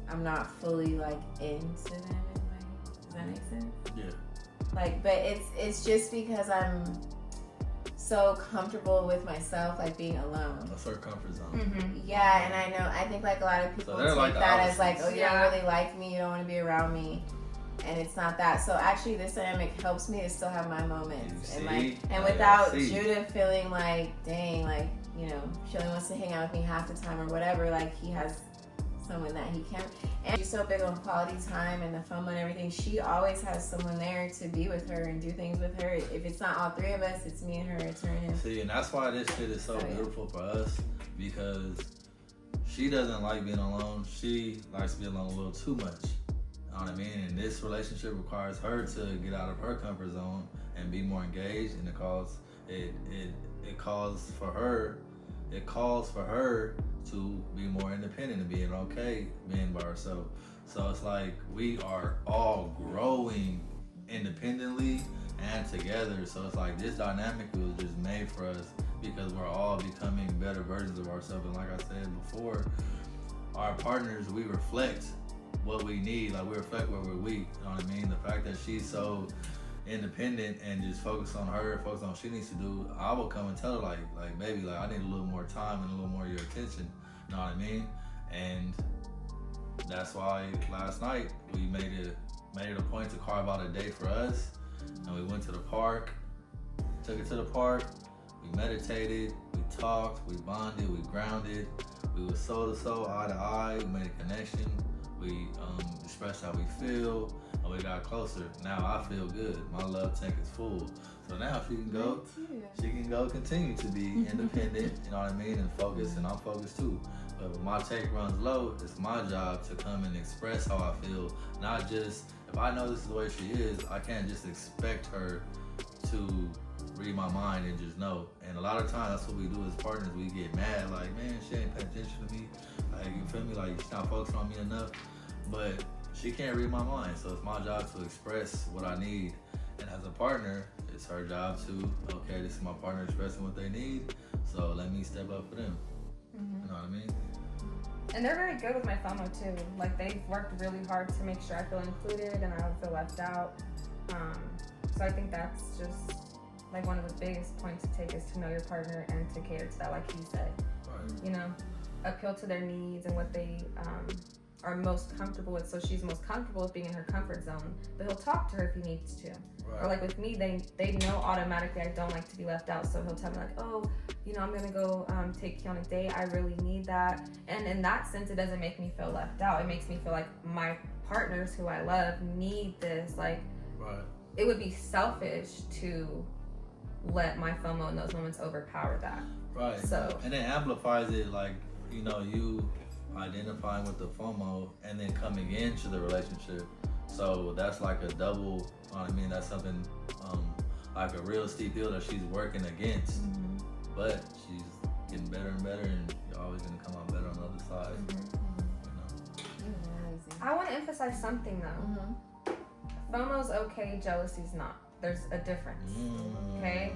I'm not fully like into them in a way. Does that make sense? Yeah. Like, but it's just because I'm so comfortable with myself, like being alone. That's our comfort zone. Mm-hmm. Yeah, and I think like a lot of people take that as like, oh, you don't really like me, you don't want to be around me, and it's not that. So actually, this dynamic helps me to still have my moments, and without Judah feeling like, dang, like she only wants to hang out with me half the time or whatever. Like he has someone that he can, and she's so big on quality time and the FOMO and everything. She always has someone there to be with her and do things with her. If it's not all three of us, it's me and her. It's her and him. See, and that's why this shit is so beautiful for us because she doesn't like being alone. She likes to be alone a little too much. You know what I mean? And this relationship requires her to get out of her comfort zone and be more engaged, and it calls for her to be more independent and being okay being by ourselves. So it's like we are all growing independently and together. So it's like this dynamic was just made for us because we're all becoming better versions of ourselves. And like I said before, our partners, we reflect what we need. Like we reflect where we're weak. You know what I mean? The fact that she's so independent and just focus on her, focus on what she needs to do, I will come and tell her like baby, like I need a little more time and a little more of your attention. You know what I mean? And that's why last night we made it a point to carve out a day for us, and we went to the park, took it to the park, we meditated, we talked, we bonded, we grounded, we were soul to soul, eye to eye, we made a connection, we expressed how we feel, and we got closer. Now I feel good. My love tank is full. So now she can go continue to be independent, you know what I mean, and focus, and I'm focused too. But when my tank runs low, it's my job to come and express how I feel. Not just, if I know this is the way she is, I can't just expect her to read my mind and just know. And a lot of times that's what we do as partners. We get mad, like, man, she ain't paying attention to me. Like, you feel me? Like, she's not focusing on me enough. But she can't read my mind, so it's my job to express what I need. And as a partner, it's her job to, okay, this is my partner expressing what they need, so let me step up for them. You know what I mean? And they're very good with my FOMO too. Like they've worked really hard to make sure I feel included and I don't feel left out. So I think that's just like one of the biggest points to take is to know your partner and to cater to that, like he said. Right. You know, appeal to their needs and what they are most comfortable with. So she's most comfortable with being in her comfort zone, but he'll talk to her if he needs to. Right. Or like with me, they know automatically I don't like to be left out, so he'll tell me like, oh, you know, I'm gonna go take you on a date. I really need that. And in that sense, it doesn't make me feel left out. It makes me feel like my partners who I love need this. Like, right. It would be selfish to let my FOMO in those moments overpower that. Right. So, and it amplifies it, like, you know, you identifying with the FOMO and then coming into the relationship. So that's like a double, you know what I mean? That's something like a real steep hill that she's working against. But she's getting better and better, and you're always going to come out better on the other side. You know? I want to emphasize something though. FOMO's okay, jealousy's not. There's a difference. Okay?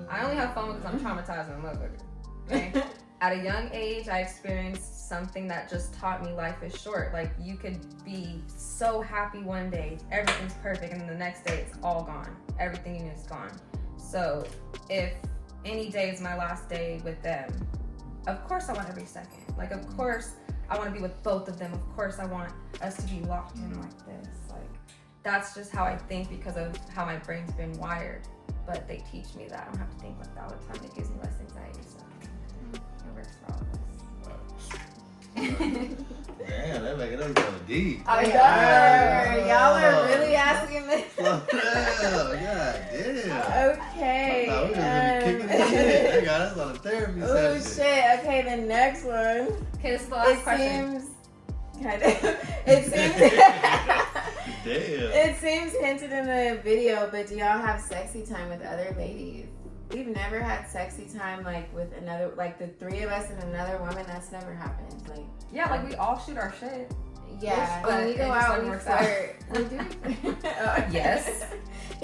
I only have FOMO because I'm traumatized and in love with it. Okay? At a young age, I experienced something that just taught me life is short. Like, you could be so happy one day, everything's perfect, and then the next day it's all gone. Everything you knew is gone. So if any day is my last day with them, of course I want every second. Like, of course I want to be with both of them. Of course I want us to be locked in like this. Like, that's just how I think because of how my brain's been wired. But they teach me that I don't have to think like that all the time. It gives me less anxiety. So it works for all of us. Damn, that make it up so deep. I know. Y'all are really asking this. God damn. Okay. I thought we were gonna be kicking this shit. They got us on a therapy session. Oh shit. Okay, the next one. Okay, this is the last question. It seems hinted in the video, but do y'all have sexy time with other ladies? We've never had sexy time like with another, like the three of us and another woman. That's never happened. Like, yeah, like we all shoot our shit. Yeah, when we go out, we flirt. We do. Yes.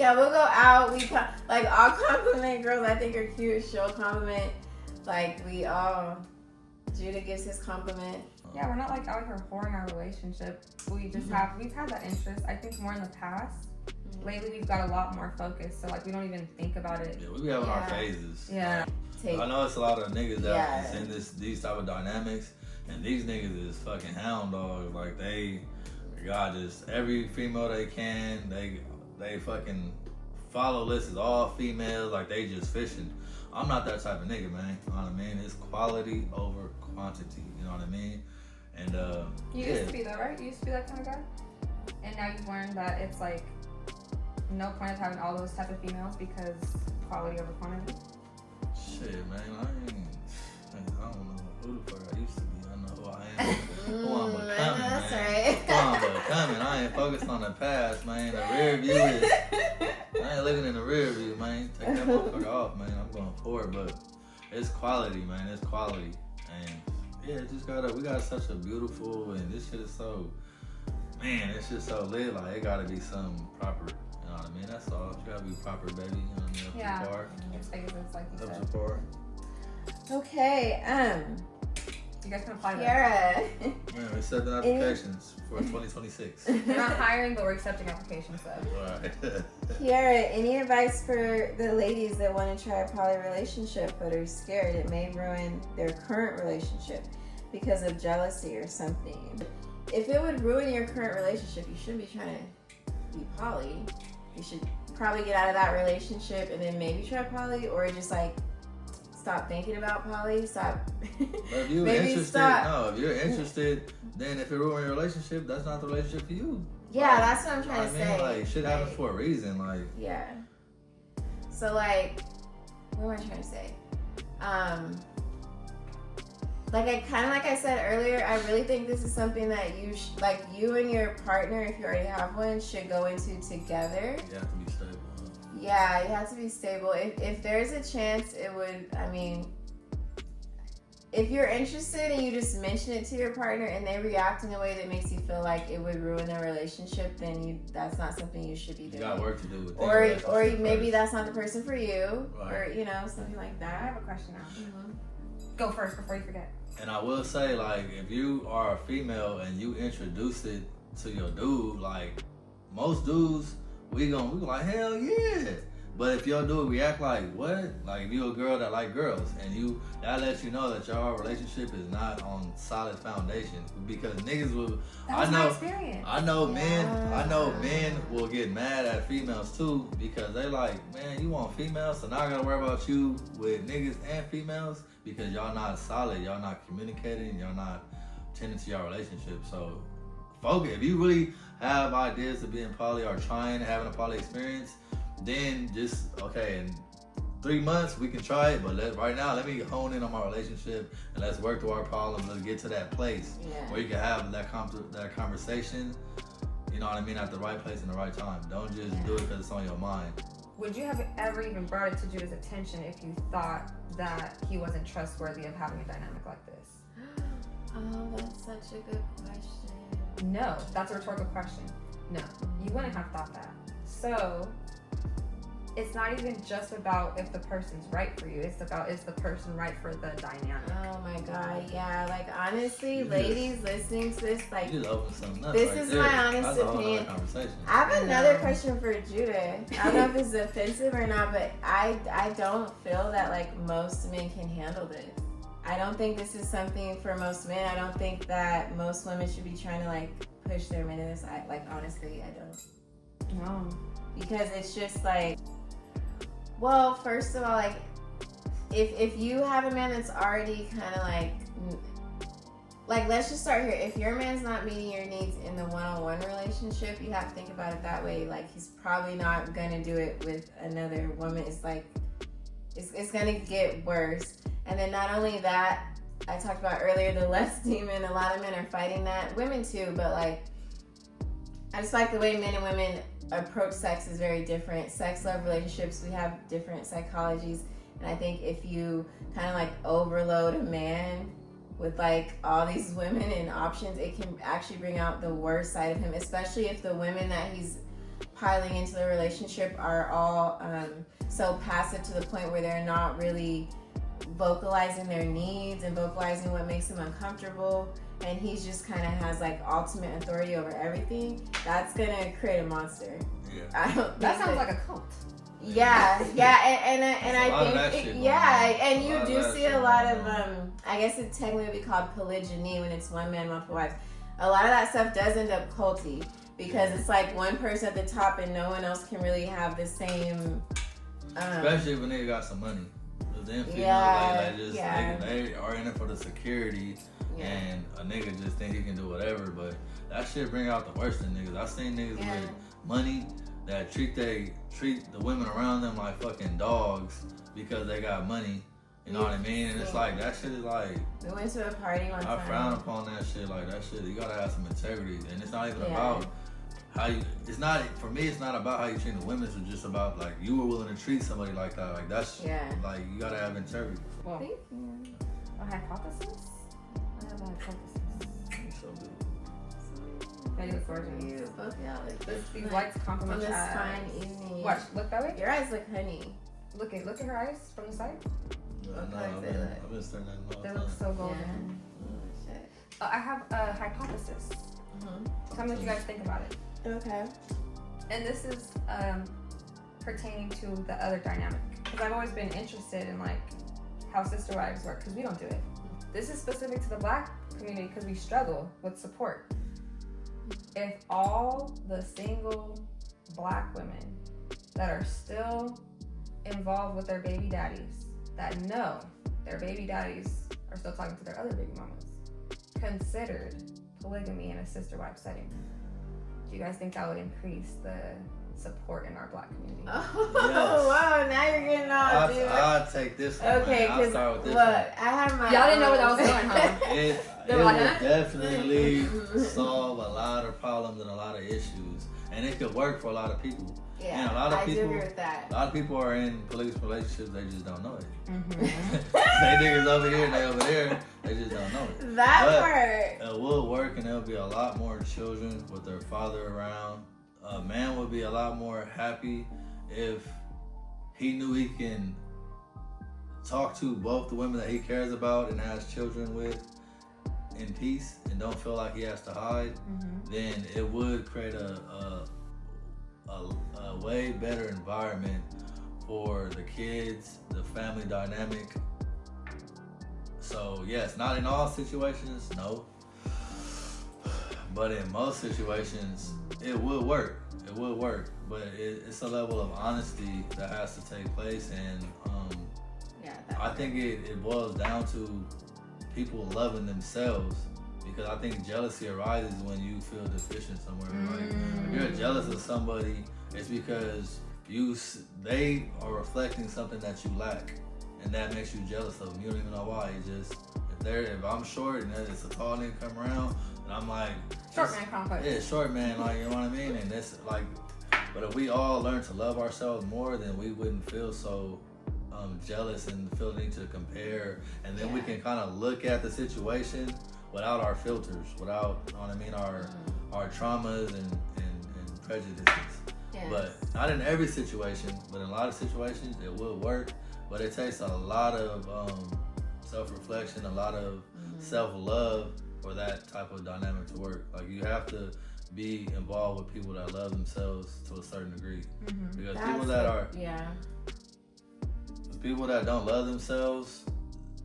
Yeah, we'll go out. Like, I'll compliment girls I think are cute. She'll compliment. Like, we all. Judah gives his compliment. Yeah, we're not like out here whoring our relationship. We just we've had that interest. I think more in the past. Lately, we've got a lot more focus, so like we don't even think about it. Yeah, we be having our phases. Yeah. I know it's a lot of niggas that is in these type of dynamics, and these niggas is fucking hound dogs. Like they got just every female they can. They fucking follow lists is all females. Like they just fishing. I'm not that type of nigga, man. You know what I mean? It's quality over quantity. You know what I mean? And you used to be though, right? You used to be that kind of guy, and now you've learned that it's like. No point of having all those type of females because quality over quantity. Shit, man, I don't know who the fuck I used to be. I know who I am. Who I'm becoming, that's man. right. Who I'm becoming. I ain't focused on the past, man. The rear view is. I ain't looking in the rear view, man. Take that motherfucker off, man. I'm going forward, but it's quality, man. It's quality, and Yeah, we got such a beautiful, and this shit is so, man, it's just so lit. Like, it gotta be something proper. You know what I mean? That's all. You gotta be proper, baby. You know what I mean? Up to Yeah. par. It's like you Up said. to par. Okay, You guys can apply that. Kiara. Man, we're accepting applications for 2026. We're not hiring, but we're accepting applications, though. Right. Kiara, any advice for the ladies that want to try a poly relationship but are scared it may ruin their current relationship because of jealousy or something? If it would ruin your current relationship, you shouldn't be trying to be poly. You should probably get out of that relationship and then maybe try poly, or just like stop thinking about poly. Stop. But if you're Maybe interested, stop. if you're interested, then if it ruins your relationship, that's not the relationship for you. Yeah, Like, that's what I'm trying to say. Like, shit happens Like, for a reason. Like, yeah. So like, what am I trying to say? Like I said earlier, I really think this is something that you and your partner, if you already have one, should go into together. you have to be stable. Huh? Yeah, you have to be stable. If there's a chance, it would. I mean, if you're interested and you just mention it to your partner and they react in a way that makes you feel like it would ruin their relationship, then that's not something you should be You doing. got work to do with Or maybe that's not the person for you, Right. or something like I that. have a question now. Go first before you forget. And I will say, like, if you are a female and you introduce it to your dude, like, most dudes, we like, hell yeah. But if your dude react like, what? Like, if you a girl that like girls, and that lets you know that your relationship is not on solid foundation. Because niggas will, That was my experience. I know men will get mad at females too, because they like, man, you want females, so now I gotta worry about you with niggas and females, because y'all not solid, y'all not communicating, y'all not tending to your relationship. So focus. If you really have ideas of being poly or having a poly experience, then just, okay, in 3 months we can try it, but right now let me hone in on my relationship and let's work through our problems. Let's get to that place where you can have that conversation, you know what I mean, at the right place and the right time. Don't just do it because it's on your mind. Would you have ever even brought it to Judah's attention if you thought that he wasn't trustworthy of having a dynamic like this? Oh, that's such a good question. No, that's a rhetorical question. No, you wouldn't have thought that. So it's not even just about if the person's right for you. It's about, is the person right for the dynamic? Oh my God, yeah. Like, honestly, ladies listening to this, like, You just open something up this right is there. my honest That's a whole opinion. nother conversation. I have another question for Judah. I don't know if it's offensive or not, but I don't feel that, like, most men can handle this. I don't think this is something for most men. I don't think that most women should be trying to, like, push their men to the side. Like, honestly, I don't. No. Because it's just like, well, first of all, like, if you have a man that's already kind of like, let's just start here. If your man's not meeting your needs in the one-on-one relationship, you have to think about it that way. Like, he's probably not gonna do it with another woman. It's like, it's gonna get worse. And then not only that, I talked about earlier, the lust demon. A lot of men are fighting that. Women too, but like, I just like the way men and women approach sex is very different. Sex, love, relationships, we have different psychologies. And I think if you kind of like overload a man with like all these women and options, it can actually bring out the worst side of him, especially if the women that he's piling into the relationship are all so passive to the point where they're not really vocalizing their needs and vocalizing what makes them uncomfortable, and he's just kind of has like ultimate authority over everything. That's gonna create a monster. Yeah. I don't. That sounds like a cult. Yeah, and I think and A you lot do of that see shit a lot of going on. I guess it technically would be called polygyny when it's one man, multiple wives. A lot of that stuff does end up culty because it's like one person at the top and no one else can really have the same. Especially if a nigga got some money. Them females, they are in it for the security, and a nigga just think he can do whatever, but that shit bring out the worst in niggas. I've seen niggas with money that treat the women around them like fucking dogs because they got money. You know what I mean? And it's like, that shit is like, we went to a party one time. I frown upon that shit. Like, that shit, you gotta have some integrity, and it's not even about how you, it's not, for me, it's not about how you treat the women. It's just about like, you were willing to treat somebody like that. Like, that's like, you gotta have integrity. Well, Thank you. a hypothesis? I have a hypothesis. So good. Maybe the floor is You both of y'all look These nice lights compliment on your this eyes. fine evening. Watch, look that way. Your eyes look honey. Look at her eyes from the side. I've been staring at them all They the look time. so golden. Oh shit. I have a hypothesis. Tell me what you guys think about it. Okay. And this is pertaining to the other dynamic, because I've always been interested in like how sister wives work, because we don't do it. This is specific to the Black community because we struggle with support. If all the single Black women that are still involved with their baby daddies, that know their baby daddies are still talking to their other baby mamas, considered polygamy in a sister wife setting, do you guys think that would increase the support in our Black community? Oh, Yes. wow, now you're getting all dude. I'll take this one. Okay, I'll because start with look, this one. I have my Y'all didn't know where that own- was going, huh? It They're will like, huh? definitely solve a lot of problems and a lot of issues, and it could work for a lot of people. Yeah, And a lot of I do people- agree with that. A lot of people are in polygamous relationships; they just don't know it. Mm-hmm. They niggas over here, they over there, they just don't know it. That But part. it will work, and there'll be a lot more children with their father around. A man would be a lot more happy if he knew he can talk to both the women that he cares about and has children with in peace and don't feel like he has to hide. Then it would create a way better environment for the kids, the family dynamic. So yes, not in all situations, no. But in most situations, it would work. It would work. But it's a level of honesty that has to take place, and Yeah, that I think it boils down to people loving themselves, because I think jealousy arises when you feel deficient somewhere. Like if you're jealous of somebody, it's because they are reflecting something that you lack, and that makes you jealous of them. You don't even know why. It just if I'm short and it's a tall nigga come around, and I'm like Short man complex. yeah, short man, like, you know what I mean? And it's like, but if we all learn to love ourselves more, then we wouldn't feel so jealous and feel the need to compare. And then we can kind of look at the situation without our filters, without, you know what I mean, our traumas and prejudices. Yes. But not in every situation, but in a lot of situations, it will work. But it takes a lot of self-reflection, a lot of self-love for that type of dynamic to work. Like, you have to be involved with people that love themselves to a certain degree. Because people that don't love themselves,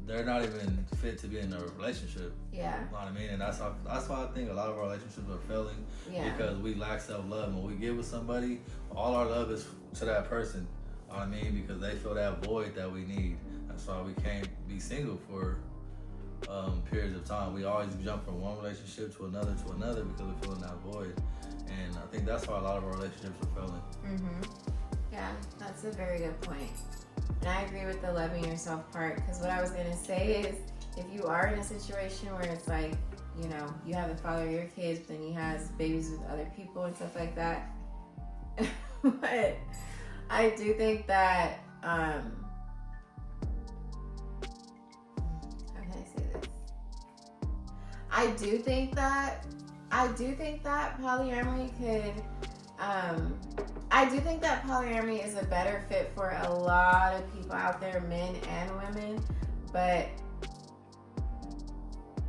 they're not even fit to be in a relationship. Yeah. You know what I mean? And that's why I think a lot of our relationships are failing, because we lack self-love. And when we get with somebody, all our love is to that person. You know what I mean? Because they fill that void that we need. That's why we can't be single for periods of time. We always jump from one relationship to another because we feel in that void. And I think that's why a lot of our relationships are failing. Yeah, that's a very good point. And I agree with the loving yourself part, because what I was going to say is, if you are in a situation where it's like, you know, you have the father of your kids, but then he has babies with other people and stuff like that. But I do think that, how can I say this? I do think that polyamory could, I do think that polyamory is a better fit for a lot of people out there, men and women. But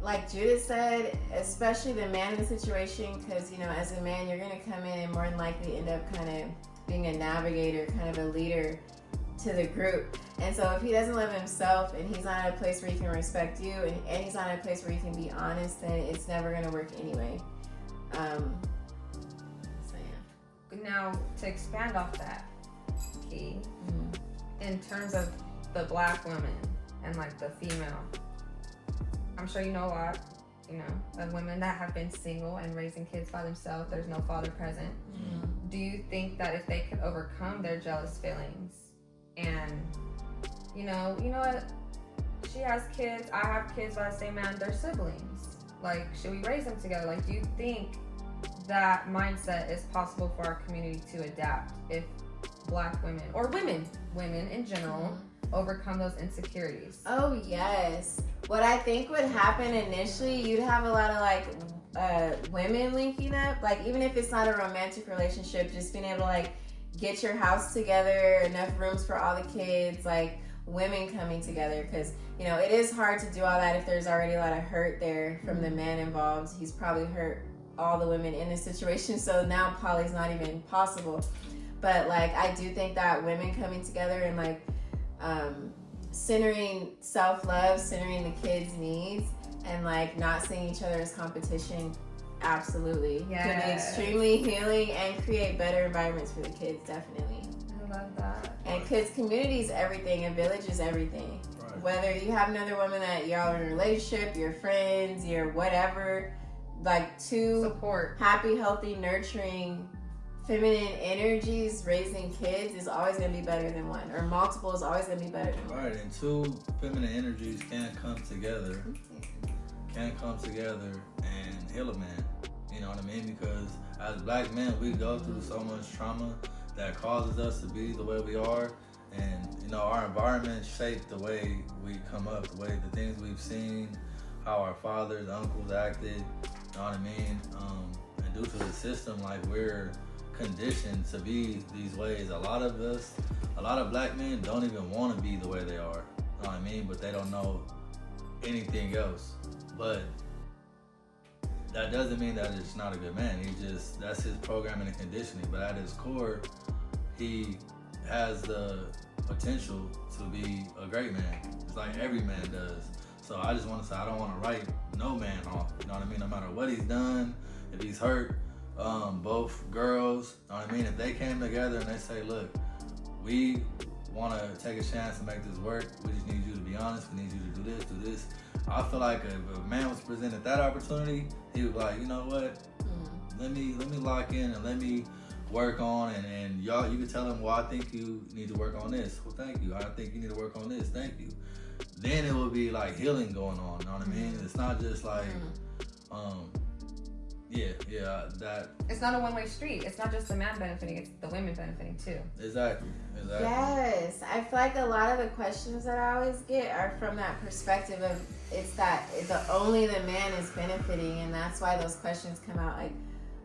like Judith said, especially the man in the situation, because, you know, as a man, you're going to come in and more than likely end up kind of being a navigator, kind of a leader to the group. And so if he doesn't love himself and he's not in a place where he can respect you, and he's not in a place where he can be honest, then it's never going to work anyway. Now, to expand off that, Key, in terms of the Black women and like the female, I'm sure you know a lot, you know, of women that have been single and raising kids by themselves. There's no father present. Do you think that if they could overcome their jealous feelings and, you know what, she has kids, I have kids by the same man, they're siblings. Like, should we raise them together? Like, do you think that mindset is possible for our community to adapt if Black women, or women in general, overcome those insecurities? Oh, yes. What I think would happen initially, you'd have a lot of like women linking up. Like, even if it's not a romantic relationship, just being able to like get your house together, enough rooms for all the kids, like women coming together. Because, you know, it is hard to do all that if there's already a lot of hurt there from the man involved. He's probably hurt all the women in this situation. So now poly's not even possible. But like, I do think that women coming together and like, centering self-love, centering the kids' needs, and like not seeing each other as competition, absolutely can be extremely healing and create better environments for the kids. Definitely. I love that. And kids, community is everything, and village is everything. Right. Whether you have another woman that y'all are in a relationship, your friends, your whatever, like two Support. happy, healthy, nurturing feminine energies raising kids is always going to be better than one, or multiple is always going to be better than one. Right, and two feminine energies can come together and heal a man. You know what I mean? Because as black men, we go through so much trauma that causes us to be the way we are, and you know, our environment shaped the way we come up, the things we've seen, how our fathers, uncles acted. You know what I mean? And due to the system, like, we're conditioned to be these ways. A lot of black men don't even want to be the way they are. You know what I mean? But they don't know anything else. But that doesn't mean that it's not a good man. That's his programming and conditioning. But at his core, he has the potential to be a great man. It's like every man does. So I just want to say, I don't want to write no man off. You know what I mean? No matter what he's done, if he's hurt, both girls, you know what I mean? If they came together and they say, look, we want to take a chance to make this work. We just need you to be honest. We need you to do this. I feel like if a man was presented that opportunity, he would be like, you know what? Let me lock in and let me work on, and y'all, you can tell him, well, I think you need to work on this. Well, thank you. I think you need to work on this. Thank you. Then it will be like healing going on. You know what I mean? It's not just like, that. It's not a one-way street. It's not just the man benefiting, it's the women benefiting too. Exactly. Yes, I feel like a lot of the questions that I always get are from that perspective of only the man is benefiting, and that's why those questions come out like,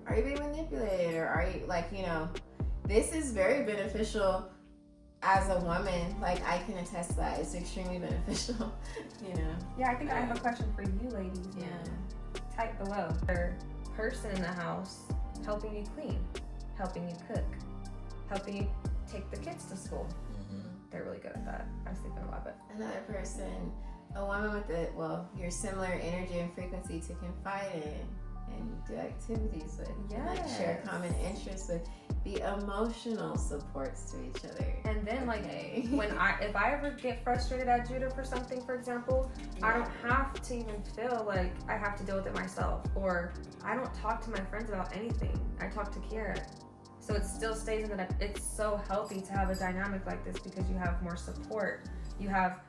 are you being manipulated, or are you, like, you know, this is very beneficial as a woman. Like, I can attest to that. It's extremely beneficial, you know. Yeah, I think I have a question for you ladies. Yeah. Type below. Person in the house helping you clean, helping you cook, helping you take the kids to school. They're really good at that. I sleep in a lot, but Another person, a woman with your similar energy and frequency to confide in and do activities with, and like share common interests with, be emotional supports to each other. And then if I ever get frustrated at Judah for something, for example, I don't have to even feel like I have to deal with it myself, or I don't talk to my friends about anything. I talk to Kiara. So it still stays in that it's so healthy to have a dynamic like this, because you have more support. You have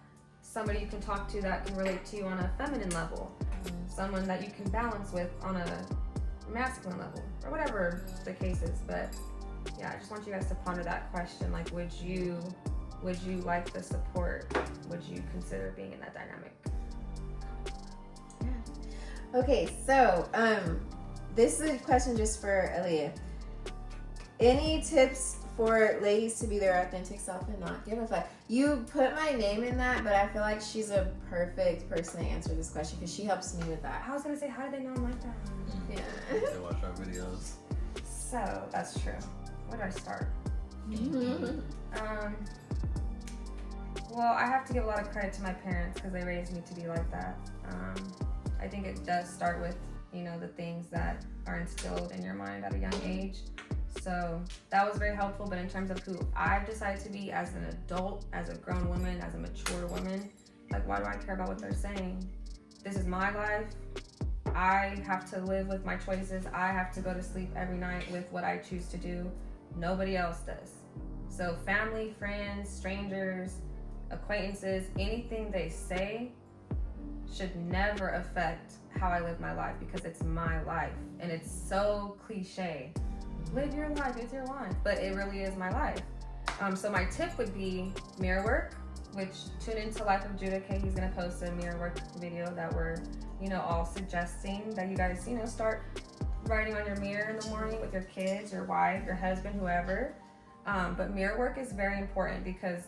somebody you can talk to that can relate to you on a feminine level, someone that you can balance with on a masculine level, or whatever the case is. But yeah, I just want you guys to ponder that question. Like, would you like the support? Would you consider being in that dynamic? Yeah. Okay, so this is a question just for Aaliyah. Any tips for ladies to be their authentic self and not give a fuck? You put my name in that, but I feel like she's a perfect person to answer this question because she helps me with that. I was gonna say, how do they know I'm like that? Yeah. They watch our videos. So that's true. Where do I start? Well, I have to give a lot of credit to my parents because they raised me to be like that. I think it does start with, the things that are instilled in your mind at a young age. So that was very helpful. But in terms of who I've decided to be as an adult, as a grown woman, as a mature woman, like, why do I care about what they're saying? This is my life. I have to live with my choices. I have to go to sleep every night with what I choose to do. Nobody else does. So family, friends, strangers, acquaintances, anything they say should never affect how I live my life, because it's my life. And it's so cliche. Live your life, it's your life. But it really is my life. So my tip would be mirror work, which tune into Life of Judah K. He's gonna post a mirror work video that we're, all suggesting that you guys, start writing on your mirror in the morning with your kids, your wife, your husband, whoever. But mirror work is very important because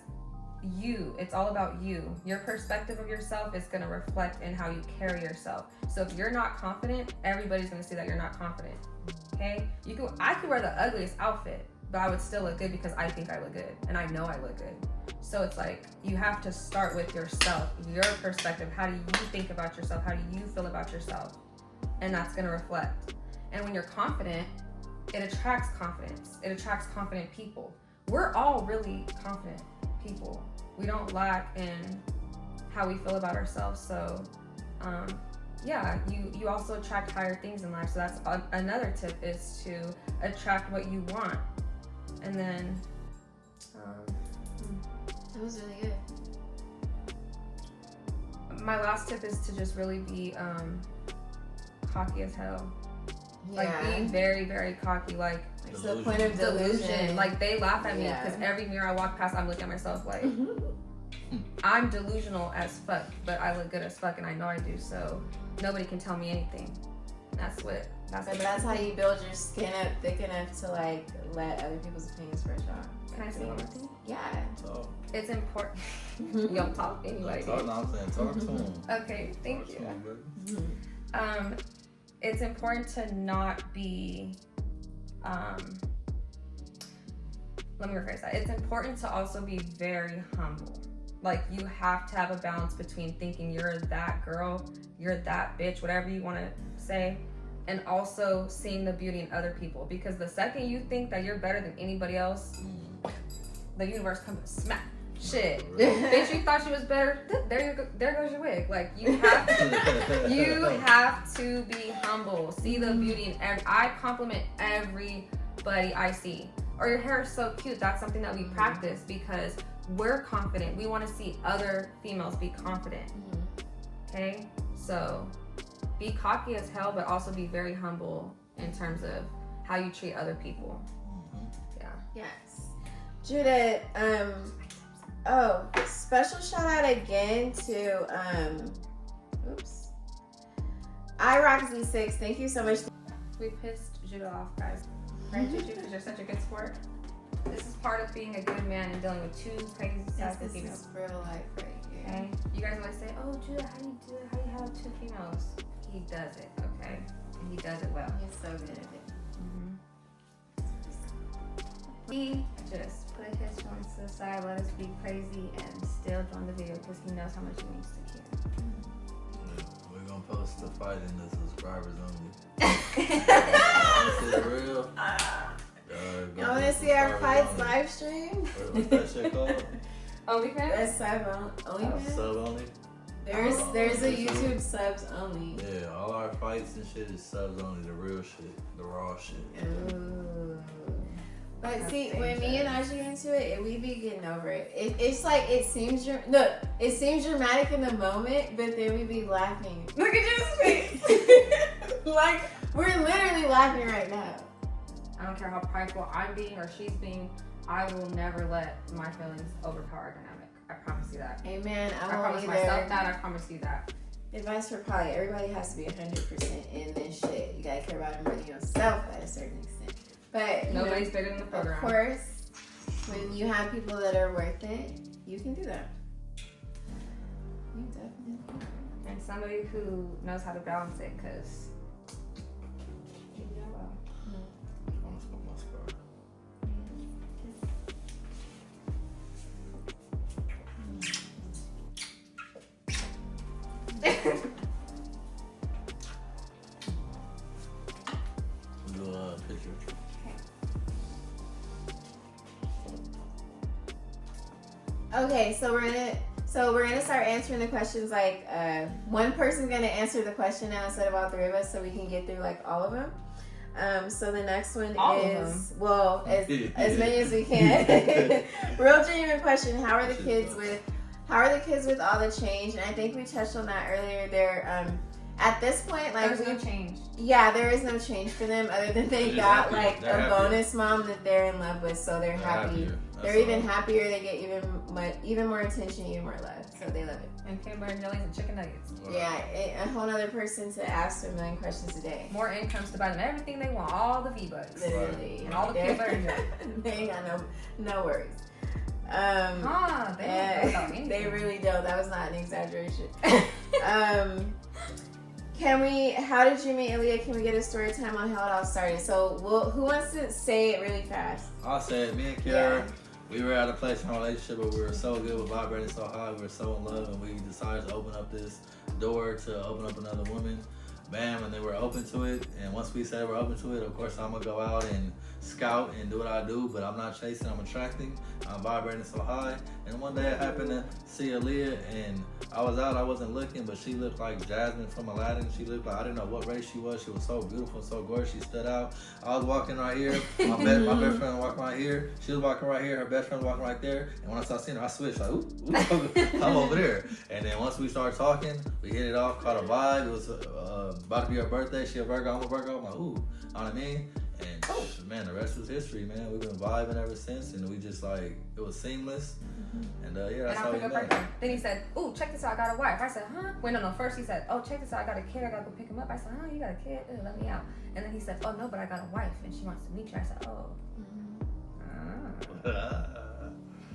it's all about you. Your perspective of yourself is gonna reflect in how you carry yourself. So if you're not confident, everybody's gonna see that you're not confident. Okay? I could wear the ugliest outfit, but I would still look good because I think I look good and I know I look good. So it's like you have to start with yourself, your perspective. How do you think about yourself? How do you feel about yourself? And that's gonna reflect. And when you're confident, it attracts confidence. It attracts confident people. We're all really confident people. We don't lack in how we feel about ourselves. So you also attract higher things in life. So that's another tip, is to attract what you want. And then that was really good. My last tip is to just really be cocky as hell. Like being very, very cocky, like to the point of delusion. Like they laugh at me because every mirror I walk past, I'm looking at myself like I'm delusional as fuck, but I look good as fuck, and I know I do. So nobody can tell me anything. That's how you build your skin up thick enough to like let other people's opinions brush off. Can I say one more thing? Yeah. Talk. It's important. You don't talk anyway. No, I'm saying talk to him. Okay, thank you. Him, It's important to not be, let me rephrase that. It's important to also be very humble. Like, you have to have a balance between thinking you're that girl, you're that bitch, whatever you want to say, and also seeing the beauty in other people. Because the second you think that you're better than anybody else, the universe comes and smack. Shit, bitch, you thought she was better. There goes your wig. Like, you have to be humble. See the beauty in I compliment everybody I see. Or your hair is so cute. That's something that we practice because we're confident. We want to see other females be confident. Okay, so be cocky as hell, but also be very humble in terms of how you treat other people. Yes, Judith. Special shout out again to iRockZ6. Thank you so much. We pissed Judah off, guys. Right, Juju? Because you're such a good sport. This is part of being a good man and dealing with two crazy sassy females. This is real life right here. Okay? You guys always say, "Oh, Judah, how do you do it? How do you have two females?" He does it, okay? And he does it well. He's so good at it. He just put his feelings to the side, let us be crazy, and still join the video because he knows how much he needs to care. We're gonna post the fight in the subscribers only. Is it real? I want to see our fights live stream. What's that shit called? OnlyFans? That's sub only. Sub only? There's a YouTube subs only. Yeah, all our fights and shit is subs only. The real shit, the raw shit. Ooh. But see, when me and Aja get into it, we be getting over it. It's like it seems dramatic in the moment, but then we be laughing. Look at your face. Like we're literally laughing right now. I don't care how prideful I'm being or she's being. I will never let my feelings overpower our dynamic. I promise you that. Amen. I promise myself that. I promise you that. Advice for probably everybody has to be 100% in this shit. You gotta care about it more than yourself at a certain extent. But nobody's bigger than the program. Of course, when you have people that are worth it, you can do that. You definitely can. And somebody who knows how to balance it, because you do well. I'm gonna smoke my cigar. Do a picture. Okay, so we're gonna start answering the questions. Like one person's gonna answer the question now instead of all three of us, so we can get through like all of them. So the next one is as many as we can. Real genuine question: How are the kids with all the change? And I think we touched on that earlier. They're at this point, like there's no change. Yeah, there is no change for them other than they got like a bonus mom that they're in love with, so they're happy They're even happier. They get even more attention, even more love. So they love it. And peanut butter and jellies and chicken nuggets. Yeah, a whole other person to ask a million questions a day. More incomes to buy them everything they want, all the V-Bucks. Literally. And all the peanut butter and jelly. They ain't got no worries. They really don't. That was not an exaggeration. How did you meet Aaliyah? Can we get a story time on how it all started? So, who wants to say it really fast? I'll say it. Me and Kiara, we were at a place in our relationship where we were so good, we vibrating so high, we were so in love, and we decided to open up this door to open up another woman. Bam, and they were open to it. And once we said we're open to it, of course I'm gonna go out and scout and do what I do, but I'm not chasing, I'm attracting. I'm vibrating so high. And one day I happened to see Aaliyah, and I was out, I wasn't looking, but she looked like Jasmine from Aladdin. She looked like, I didn't know what race she was. She was so beautiful, so gorgeous. She stood out. I was walking right here. My best friend was walking right here. She was walking right here. Her best friend was walking right there. And when I started seeing her, I switched like, ooh, I'm over there. And then once we started talking, we hit it off, caught a vibe. It was about to be her birthday. She a Virgo, I'm a Virgo. I'm like, ooh, you know what I mean? And man, the rest was history, man. We've been vibing ever since, and we just like, it was seamless. And that's how we met. Then he said, ooh, check this out, I got a wife. I said, huh? Wait, no, first he said, oh, check this out, I got a kid, I gotta go pick him up. I said, oh, you got a kid? Ew, let me out. And then he said, oh, no, but I got a wife, and she wants to meet you. I said, oh.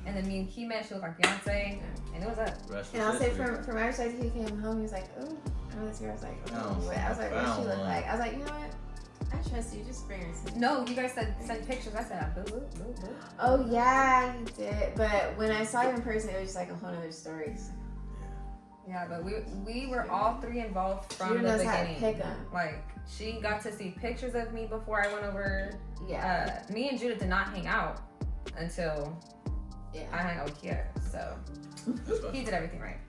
And then me and Key met, she was like Beyonce, and it was up. And I'll say from our side, he came home, he was like, oh, I know this girl. I was like, oh, I was like, what does she look like? I was like, you know what? I trust you, just bring her some. No, you guys said send pictures. I said, boo, boo, boo, boo. Oh, yeah, you did. But when I saw you in person, it was just like a whole other story. Yeah, but we were all three involved from Judah the knows beginning. How to pick 'em. Like, she got to see pictures of me before I went over. Yeah. Me and Judah did not hang out until I hung out with Kiara. So he did everything right.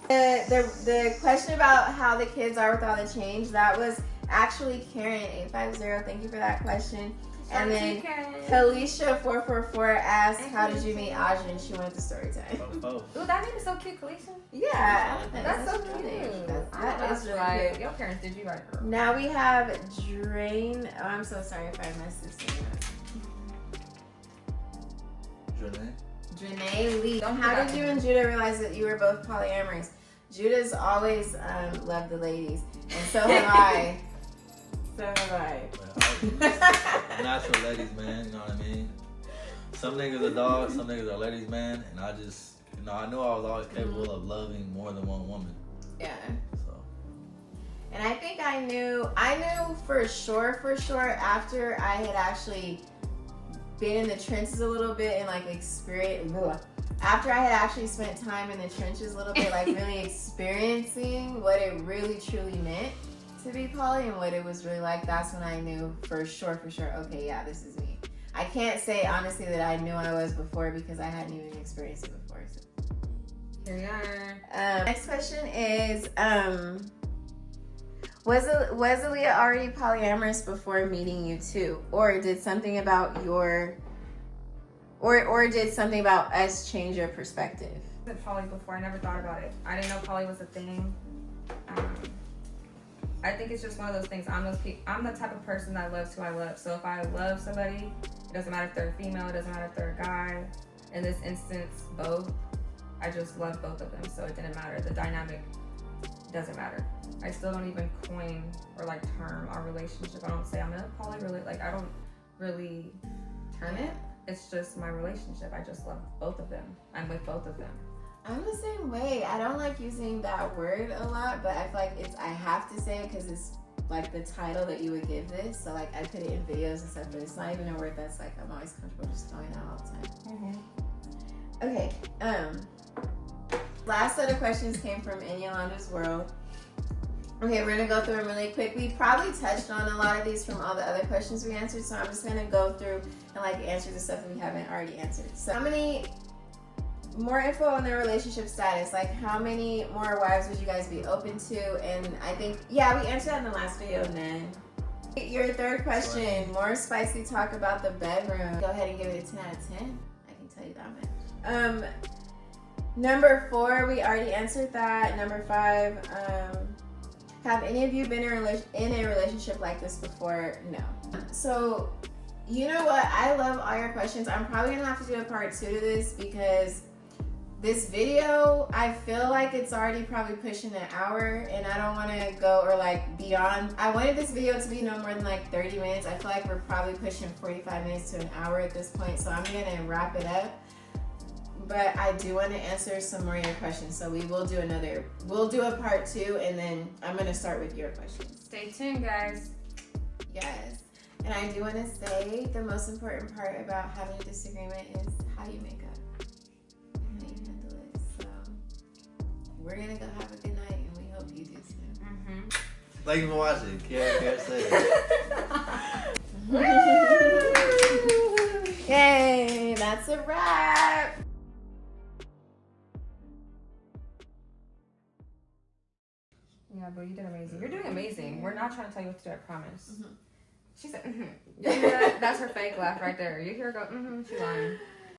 The question about how the kids are with all the change, that was actually Karen850. Thank you for that question. And then Kalisha444 asked, how did you meet Ajin? She wanted the story time. Ooh, that name is so cute, Kalisha. Yeah. That's so cute. That is really cute. Your parents did you right, girl. Now we have Drain. Oh, I'm so sorry if I messed this name up. Janae Lee. How did you and Judah realize that you were both polyamorous? Judah's always loved the ladies, and so have I. So have I. Natural ladies, man. You know what I mean? Some niggas are dogs, some niggas are ladies, man. And I just, I knew I was always capable of loving more than one woman. Yeah. So. And I think I knew for sure after I had actually been in the trenches a little bit and like after I had actually spent time in the trenches a little bit, like really experiencing what it really truly meant to be poly and what it was really like, that's when I knew for sure, okay, yeah, this is me. I can't say honestly that I knew I was before because I hadn't even experienced it before. So. Here we are. Next question is, was Aaliyah already polyamorous before meeting you too? Or did something about did something about us change your perspective? I did poly before. I never thought about it. I didn't know poly was a thing. I think it's just one of those things. I'm the type of person that loves who I love. So if I love somebody, it doesn't matter if they're a female, it doesn't matter if they're a guy. In this instance, both. I just love both of them, so it didn't matter. The dynamic doesn't matter. I still don't even coin or like term our relationship. I don't say I'm in a poly I don't really term it. It's just my relationship. I just love both of them. I'm with both of them. I'm the same way. I don't like using that word a lot, but I feel like I have to say it because it's like the title that you would give this. So like I put it in videos and stuff, but it's not even a word that's like I'm always comfortable just throwing out all the time. Okay. Last set of questions came from In Yolanda's World. Okay, we're gonna go through them really quick. We probably touched on a lot of these from all the other questions we answered, so I'm just gonna go through and like answer the stuff that we haven't already answered. So how many more info on their relationship status? Like how many more wives would you guys be open to? And I think, yeah, we answered that in the last video, Nan. Your third question, more spicy talk about the bedroom. Go ahead and give it a 10 out of 10. I can tell you that much. Number 4, we already answered that. Number 5, have any of you been in a relationship like this before? No. So You know what? I love all your questions. I'm probably gonna have to do a part 2 to this because this video, I feel like it's already probably pushing an hour, and I don't want to go or like beyond. I wanted this video to be no more than like 30 minutes. I feel like we're probably pushing 45 minutes to an hour at this point, so I'm gonna wrap it up. But I do want to answer some more of your questions, so we'll do a part 2, and then I'm gonna start with your questions. Stay tuned, guys. Yes. And I do want to say the most important part about having a disagreement is how you make up and how you handle it. So we're going to go have a good night, and we hope you do too. Mm-hmm. Thank you for watching. Kiarrasays. Yay, that's a wrap. Yeah, bro, you did amazing. You're doing amazing. We're not trying to tell you what to do, I promise. Mm-hmm. She said, mm-hmm. You hear that? That's her fake laugh right there. You hear her go, mm-hmm, she's lying.